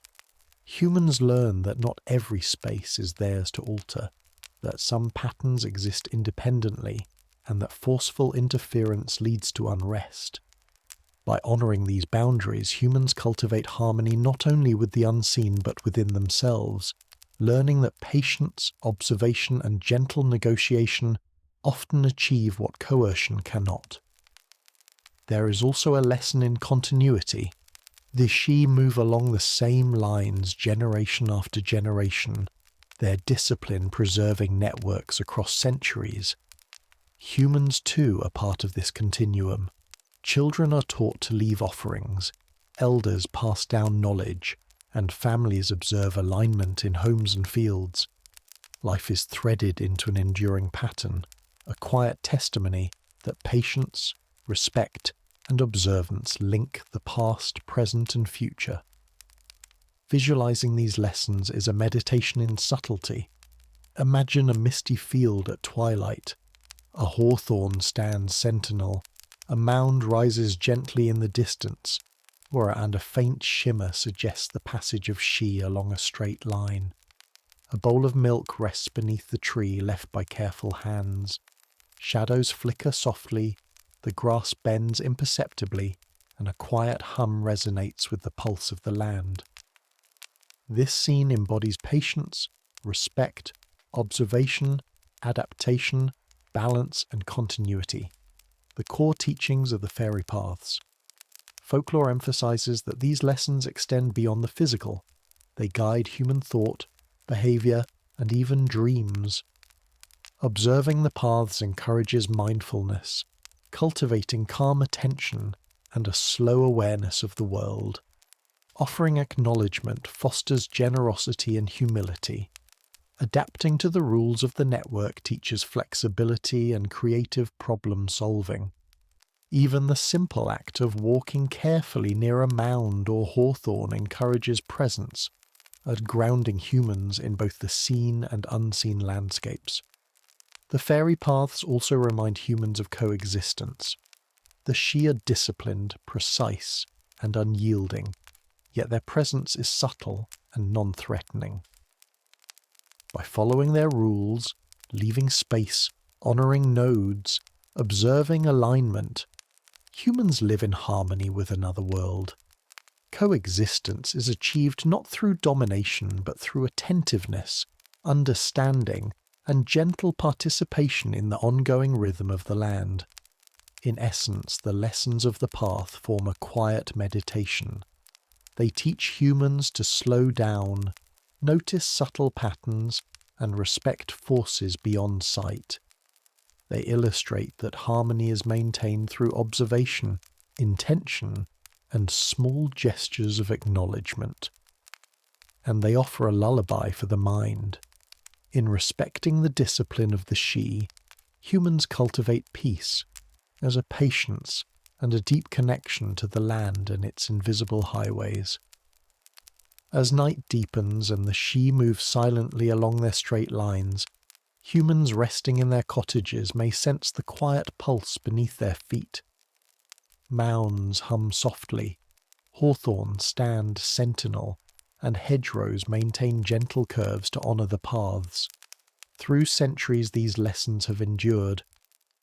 Humans learn that not every space is theirs to alter, that some patterns exist independently, and that forceful interference leads to unrest. By honouring these boundaries, humans cultivate harmony not only with the unseen but within themselves, learning that patience, observation, and gentle negotiation often achieve what coercion cannot. There is also a lesson in continuity. The Sidhe move along the same lines generation after generation, their discipline preserving networks across centuries. Humans too are part of this continuum. Children are taught to leave offerings, elders pass down knowledge, and families observe alignment in homes and fields. Life is threaded into an enduring pattern, a quiet testimony that patience, respect, and observance link the past, present, and future. Visualizing these lessons is a meditation in subtlety. Imagine a misty field at twilight. A hawthorn stands sentinel, a mound rises gently in the distance, and a faint shimmer suggests the passage of Sidhe along a straight line. A bowl of milk rests beneath the tree left by careful hands. Shadows flicker softly, the grass bends imperceptibly, and a quiet hum resonates with the pulse of the land. This scene embodies patience, respect, observation, adaptation, balance, and continuity, the core teachings of the fairy paths. Folklore emphasizes that these lessons extend beyond the physical. They guide human thought, behavior, and even dreams. Observing the paths encourages mindfulness, cultivating calm attention and a slow awareness of the world. Offering acknowledgement fosters generosity and humility, Adapting to the rules of the network teaches flexibility and creative problem solving. Even the simple act of walking carefully near a mound or hawthorn encourages presence, grounding humans in both the seen and unseen landscapes. The fairy paths also remind humans of coexistence. The Sidhe are disciplined, precise, and unyielding, yet their presence is subtle and non-threatening. By following their rules, leaving space, honouring nodes, observing alignment, humans live in harmony with another world. Coexistence is achieved not through domination but through attentiveness, understanding, and gentle participation in the ongoing rhythm of the land. In essence, the lessons of the path form a quiet meditation. They teach humans to slow down, notice subtle patterns, and respect forces beyond sight. They illustrate that harmony is maintained through observation, intention, and small gestures of acknowledgement. And they offer a lullaby for the mind. In respecting the discipline of the Sidhe, humans cultivate peace, as a patience and a deep connection to the land and its invisible highways. As night deepens and the Sidhe move silently along their straight lines, humans resting in their cottages may sense the quiet pulse beneath their feet. Mounds hum softly, hawthorns stand sentinel, and hedgerows maintain gentle curves to honour the paths. Through centuries these lessons have endured.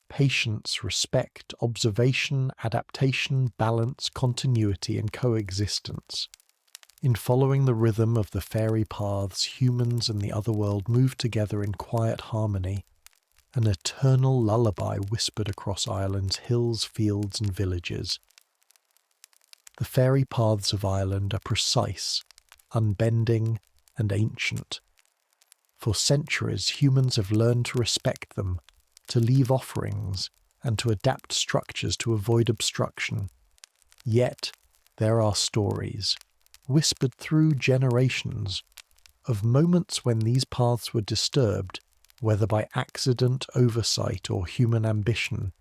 Patience, respect, observation, adaptation, balance, continuity, and coexistence. In following the rhythm of the fairy paths, humans and the otherworld move together in quiet harmony, an eternal lullaby whispered across Ireland's hills, fields, and villages. The fairy paths of Ireland are precise, unbending, and ancient. For centuries, humans have learned to respect them, to leave offerings, and to adapt structures to avoid obstruction. Yet, there are stories, whispered through generations, of moments when these paths were disturbed, whether by accident, oversight, or human ambition.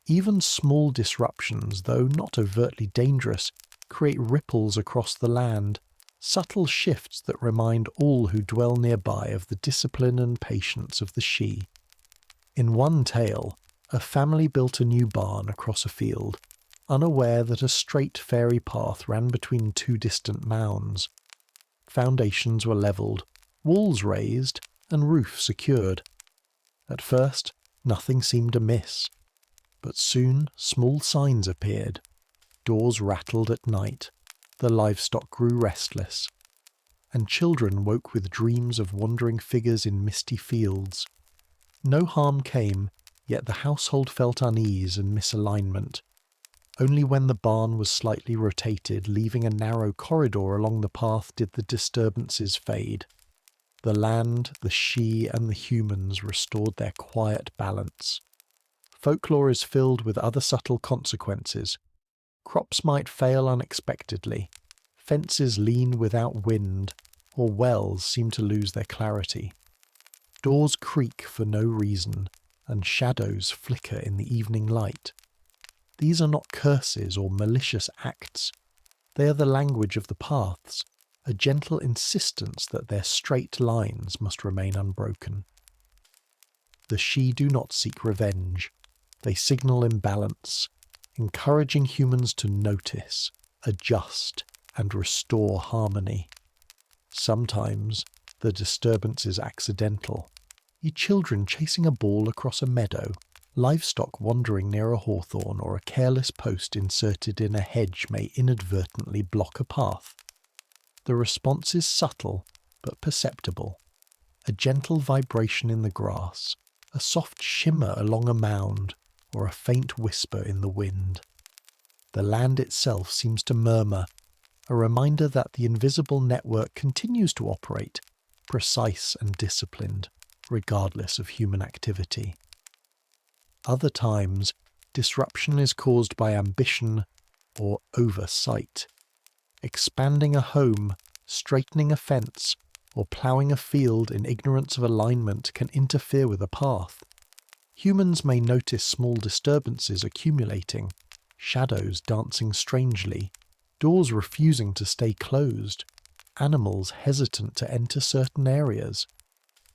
Even small disruptions, though not overtly dangerous, create ripples across the land, subtle shifts that remind all who dwell nearby of the discipline and patience of the Sidhe. In one tale, a family built a new barn across a field, unaware that a straight fairy path ran between two distant mounds. Foundations were levelled, walls raised, and roof secured. At first, nothing seemed amiss, but soon small signs appeared. Doors rattled at night, the livestock grew restless, and children woke with dreams of wandering figures in misty fields. No harm came, yet the household felt unease and misalignment. Only when the barn was slightly rotated, leaving a narrow corridor along the path, did the disturbances fade. The land, the Sidhe, and the humans restored their quiet balance. Folklore is filled with other subtle consequences. Crops might fail unexpectedly, fences lean without wind, or wells seem to lose their clarity. Doors creak for no reason, and shadows flicker in the evening light. These are not curses or malicious acts. They are the language of the paths, a gentle insistence that their straight lines must remain unbroken. The Sidhe do not seek revenge. They signal imbalance, encouraging humans to notice, adjust, and restore harmony. Sometimes the disturbance is accidental. Children chasing a ball across a meadow, livestock wandering near a hawthorn, or a careless post inserted in a hedge may inadvertently block a path. The response is subtle but perceptible. A gentle vibration in the grass, a soft shimmer along a mound, or a faint whisper in the wind. The land itself seems to murmur, a reminder that the invisible network continues to operate, precise and disciplined, regardless of human activity. Other times, disruption is caused by ambition or oversight. Expanding a home, straightening a fence, or ploughing a field in ignorance of alignment can interfere with a path. Humans may notice small disturbances accumulating, shadows dancing strangely, doors refusing to stay closed, animals hesitant to enter certain areas.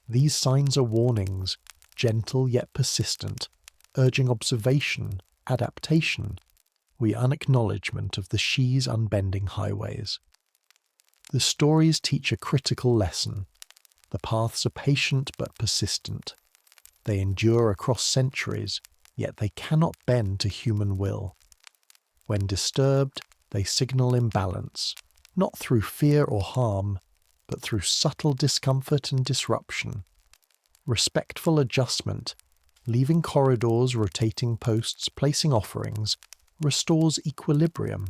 These signs are warnings, gentle yet persistent, urging observation, adaptation, an acknowledgement of the Sidhe's unbending highways. The stories teach a critical lesson. The paths are patient but persistent. They endure across centuries, yet they cannot bend to human will. When disturbed, they signal imbalance, not through fear or harm, but through subtle discomfort and disruption. Respectful adjustment, leaving corridors, rotating posts, placing offerings, restores equilibrium.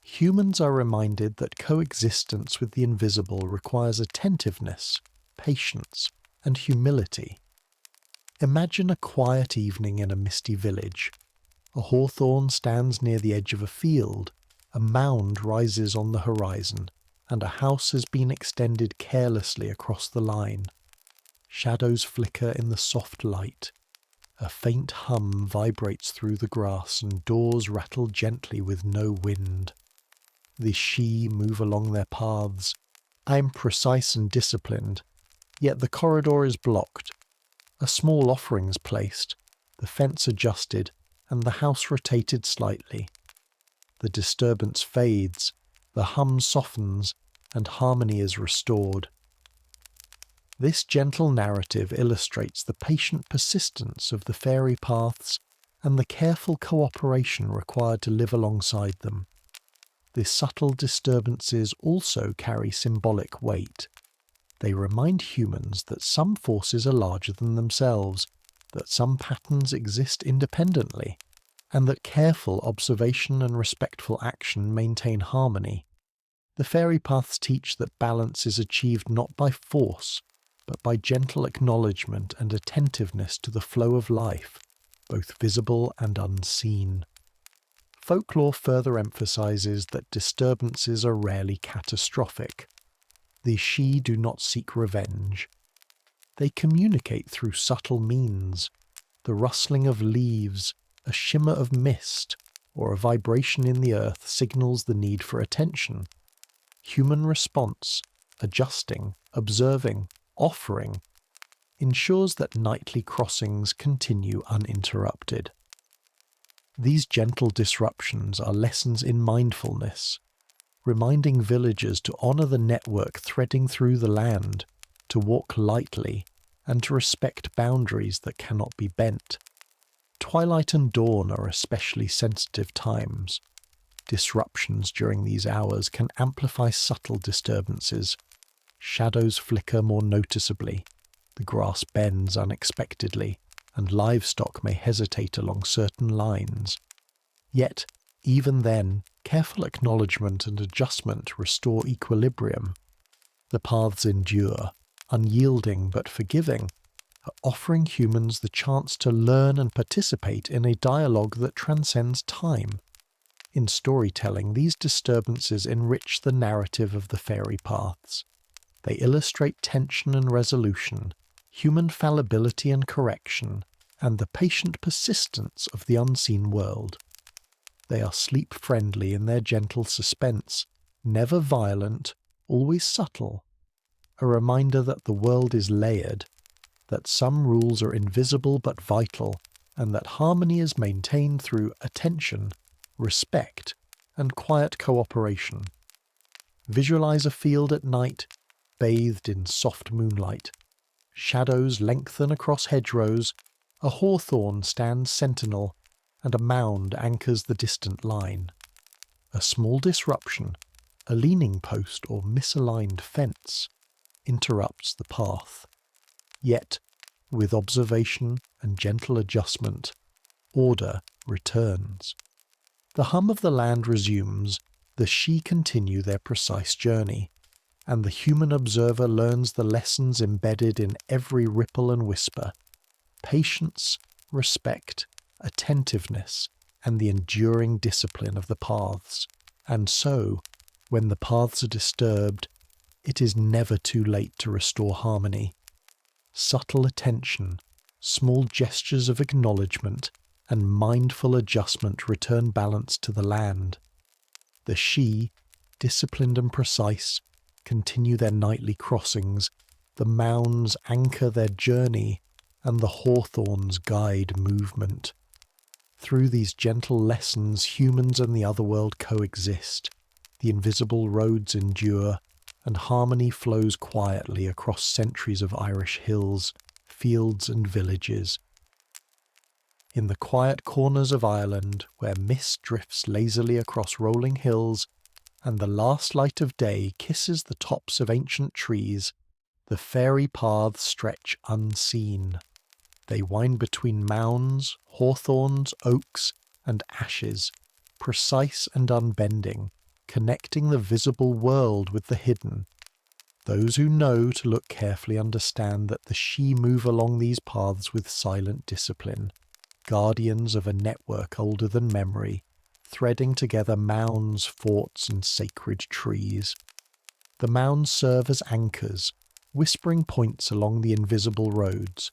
Humans are reminded that coexistence with the invisible requires attentiveness, patience, and humility. Imagine a quiet evening in a misty village. A hawthorn stands near the edge of a field, a mound rises on the horizon, and a house has been extended carelessly across the line. Shadows flicker in the soft light. A faint hum vibrates through the grass and doors rattle gently with no wind. The Sidhe move along their paths. I am precise and disciplined, yet the corridor is blocked. A small offering's placed, the fence adjusted, and the house rotated slightly. The disturbance fades, the hum softens, and harmony is restored. This gentle narrative illustrates the patient persistence of the fairy paths and the careful cooperation required to live alongside them. The subtle disturbances also carry symbolic weight. They remind humans that some forces are larger than themselves, that some patterns exist independently, and that careful observation and respectful action maintain harmony. The fairy paths teach that balance is achieved not by force, but by gentle acknowledgement and attentiveness to the flow of life, both visible and unseen. Folklore further emphasizes that disturbances are rarely catastrophic. The Sidhe do not seek revenge. They communicate through subtle means. The rustling of leaves, a shimmer of mist, or a vibration in the earth signals the need for attention. Human response, adjusting, observing, offering, ensures that nightly crossings continue uninterrupted. These gentle disruptions are lessons in mindfulness, reminding villagers to honor the network threading through the land, to walk lightly, and to respect boundaries that cannot be bent. Twilight and dawn are especially sensitive times. Disruptions during these hours can amplify subtle disturbances. Shadows flicker more noticeably, the grass bends unexpectedly, and livestock may hesitate along certain lines. Yet, even then, careful acknowledgement and adjustment restore equilibrium. The paths endure, unyielding but forgiving, offering humans the chance to learn and participate in a dialogue that transcends time. In storytelling, these disturbances enrich the narrative of the fairy paths. They illustrate tension and resolution, human fallibility and correction, and the patient persistence of the unseen world. They are sleep-friendly in their gentle suspense, never violent, always subtle. A reminder that the world is layered, that some rules are invisible but vital, and that harmony is maintained through attention, respect, and quiet cooperation. Visualize a field at night, bathed in soft moonlight. Shadows lengthen across hedgerows, a hawthorn stands sentinel, and a mound anchors the distant line. A small disruption, a leaning post or misaligned fence, interrupts the path. Yet, with observation and gentle adjustment, order returns. The hum of the land resumes, the Sidhe continue their precise journey, and the human observer learns the lessons embedded in every ripple and whisper: patience, respect, attentiveness, and the enduring discipline of the paths. And so, when the paths are disturbed, it is never too late to restore harmony. Subtle attention, small gestures of acknowledgement, and mindful adjustment return balance to the land. The Sidhe, disciplined and precise, continue their nightly crossings, the mounds anchor their journey, and the hawthorns guide movement. Through these gentle lessons, humans and the otherworld coexist, the invisible roads endure, and harmony flows quietly across centuries of Irish hills, fields and villages. In the quiet corners of Ireland, where mist drifts lazily across rolling hills, and the last light of day kisses the tops of ancient trees, the fairy paths stretch unseen. They wind between mounds, hawthorns, oaks, and ashes, precise and unbending, connecting the visible world with the hidden. Those who know to look carefully understand that the Sidhe move along these paths with silent discipline, guardians of a network older than memory, threading together mounds, forts, and sacred trees. The mounds serve as anchors, whispering points along the invisible roads.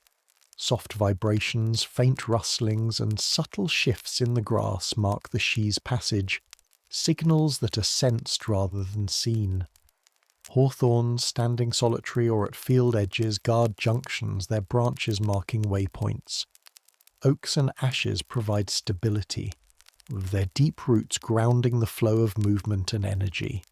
Soft vibrations, faint rustlings, and subtle shifts in the grass mark the Sidhe's passage, signals that are sensed rather than seen. Hawthorns, standing solitary or at field edges, guard junctions, their branches marking waypoints. Oaks and ashes provide stability, with their deep roots grounding the flow of movement and energy.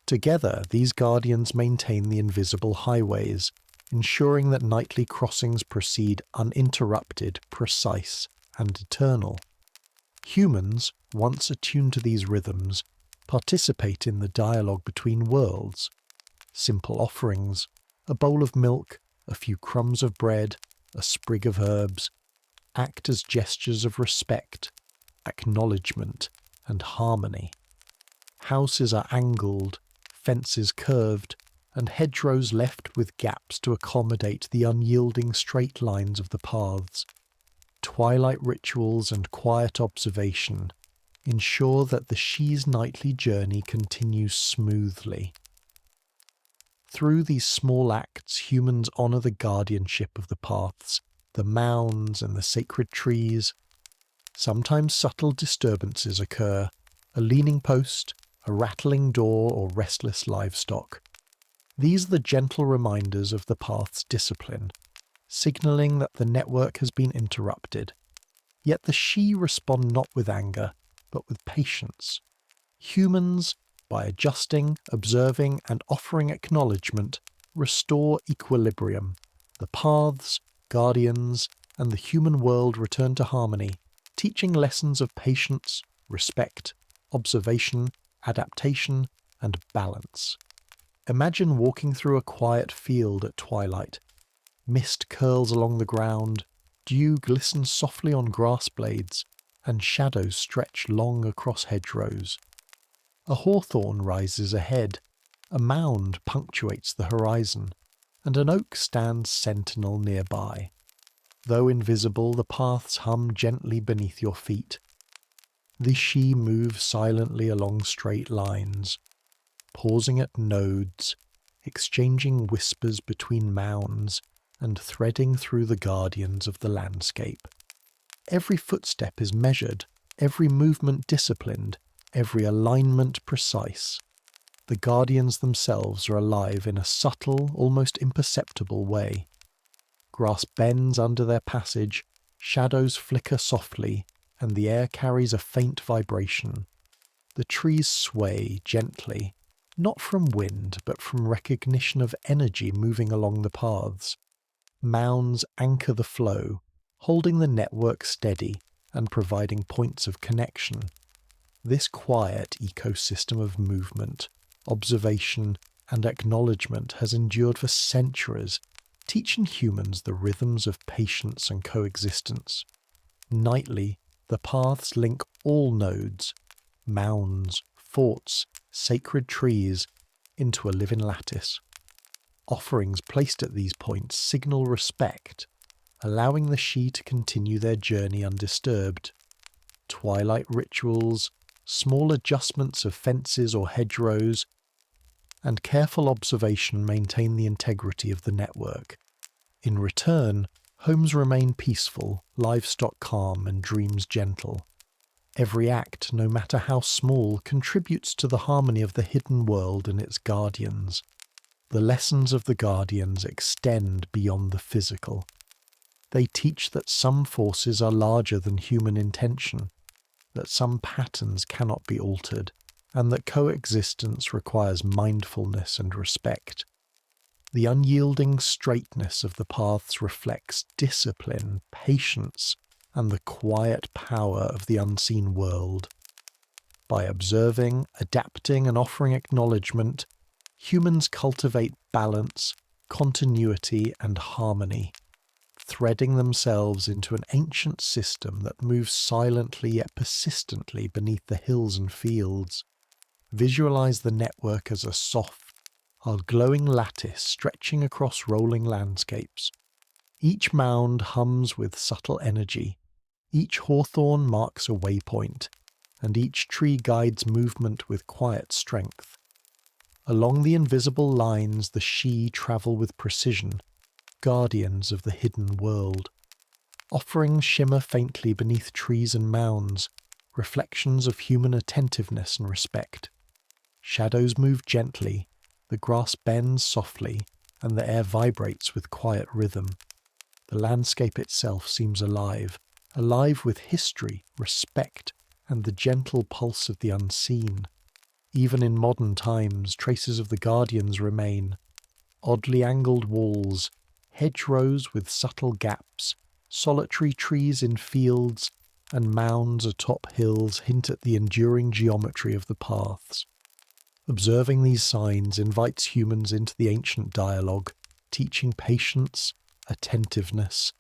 Together, these guardians maintain the invisible highways, ensuring that nightly crossings proceed uninterrupted, precise, and eternal. Humans, once attuned to these rhythms, participate in the dialogue between worlds. Simple offerings, a bowl of milk, a few crumbs of bread, a sprig of herbs, act as gestures of respect, acknowledgement, and harmony. Houses are angled, fences curved, and hedgerows left with gaps to accommodate the unyielding straight lines of the paths. Twilight rituals and quiet observation ensure that the Sidhe's nightly journey continues smoothly. Through these small acts, humans honour the guardianship of the paths, the mounds and the sacred trees. Sometimes subtle disturbances occur, a leaning post, a rattling door, or restless livestock. These are the gentle reminders of the path's discipline, signalling that the network has been interrupted. Yet the Sidhe respond not with anger, but with patience. Humans, by adjusting, observing, and offering acknowledgement, restore equilibrium. The paths, guardians, and the human world return to harmony, teaching lessons of patience, respect, observation, adaptation, and balance. Imagine walking through a quiet field at twilight. Mist curls along the ground, dew glistens softly on grass blades, and shadows stretch long across hedgerows. A hawthorn rises ahead, a mound punctuates the horizon, and an oak stands sentinel nearby. Though invisible, the paths hum gently beneath your feet. The Sidhe moves silently along straight lines, pausing at nodes, exchanging whispers between mounds, and threading through the guardians of the landscape. Every footstep is measured, every movement disciplined, every alignment precise. The guardians themselves are alive in a subtle, almost imperceptible way. Grass bends under their passage, shadows flicker softly, and the air carries a faint vibration. The trees sway gently, not from wind, but from recognition of energy moving along the paths. Mounds anchor the flow, holding the network steady and providing points of connection. This quiet ecosystem of movement, observation, and acknowledgement has endured for centuries, teaching humans the rhythms of patience and coexistence. Nightly, the paths link all nodes, mounds, forts, sacred trees, into a living lattice. Offerings placed at these points signal respect, allowing the Sidhe to continue their journey undisturbed. Twilight rituals, small adjustments of fences or hedgerows, and careful observation maintain the integrity of the network. In return, homes remain peaceful, livestock calm, and dreams gentle. Every act, no matter how small, contributes to the harmony of the hidden world and its guardians. The lessons of the guardians extend beyond the physical. They teach that some forces are larger than human intention, that some patterns cannot be altered, and that coexistence requires mindfulness and respect. The unyielding straightness of the paths reflects discipline, patience, and the quiet power of the unseen world. By observing, adapting, and offering acknowledgement, humans cultivate balance, continuity, and harmony, threading themselves into an ancient system that moves silently yet persistently beneath the hills and fields. Visualize the network as a soft, glowing lattice stretching across rolling landscapes. Each mound hums with subtle energy, each hawthorn marks a waypoint, and each tree guides movement with quiet strength. Along the invisible lines the Sidhe travel with precision, guardians of the hidden world. Offerings shimmer faintly beneath trees and mounds, reflections of human attentiveness and respect. Shadows move gently, the grass bends softly, and the air vibrates with quiet rhythm. The landscape itself seems alive with history, respect, and the gentle pulse of the unseen. Even in modern times, traces of the guardians remain. Oddly angled walls, hedgerows with subtle gaps, solitary trees in fields, and mounds atop hills hint at the enduring geometry of the paths. Observing these signs invites humans into the ancient dialogue, teaching patience, attentiveness,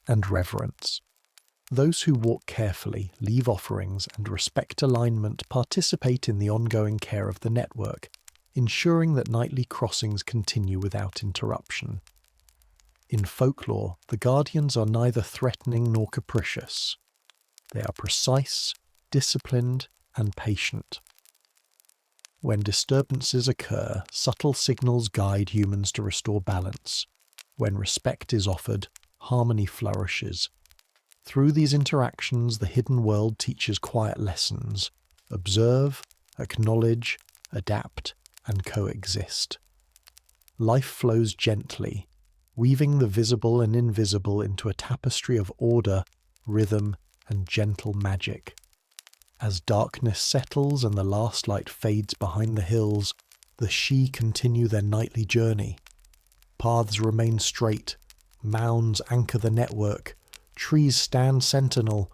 and reverence. Those who walk carefully, leave offerings, and respect alignment participate in the ongoing care of the network, ensuring that nightly crossings continue without interruption. In folklore, the guardians are neither threatening nor capricious. They are precise, disciplined, and patient. When disturbances occur, subtle signals guide humans to restore balance. When respect is offered, harmony flourishes. Through these interactions, the hidden world teaches quiet lessons. Observe, acknowledge, adapt, and coexist. Life flows gently, weaving the visible and invisible into a tapestry of order, rhythm, and gentle magic. As darkness settles and the last light fades behind the hills, the Sidhe continue their nightly journey. Paths remain straight, mounds anchor the network, trees stand sentinel,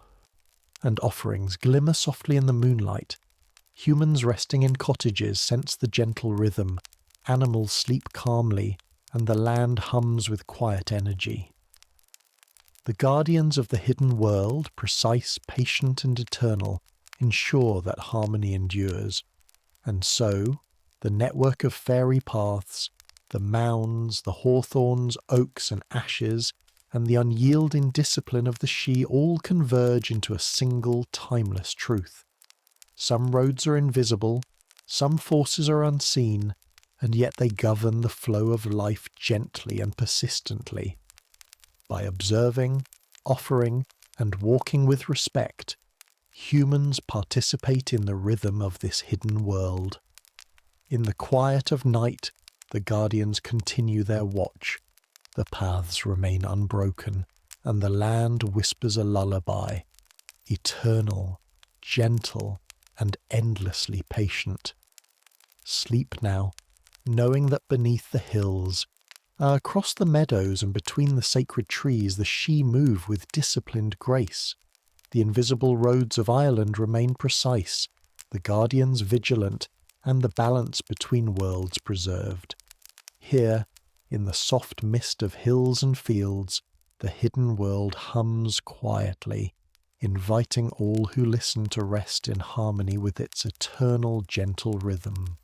and offerings glimmer softly in the moonlight. Humans resting in cottages sense the gentle rhythm, animals sleep calmly, and the land hums with quiet energy. The guardians of the hidden world, precise, patient, and eternal, ensure that harmony endures. And so, the network of fairy paths, the mounds, the hawthorns, oaks, and ashes, and the unyielding discipline of the Sidhe all converge into a single, timeless truth. Some roads are invisible, some forces are unseen, and yet they govern the flow of life gently and persistently. By observing, offering, and walking with respect, humans participate in the rhythm of this hidden world. In the quiet of night, the guardians continue their watch. The paths remain unbroken, and the land whispers a lullaby, eternal, gentle, and endlessly patient. Sleep now, knowing that beneath the hills, across the meadows and between the sacred trees, the Sidhe move with disciplined grace. The invisible roads of Ireland remain precise, the guardians vigilant, and the balance between worlds preserved. Here, in the soft mist of hills and fields, the hidden world hums quietly, inviting all who listen to rest in harmony with its eternal gentle rhythm.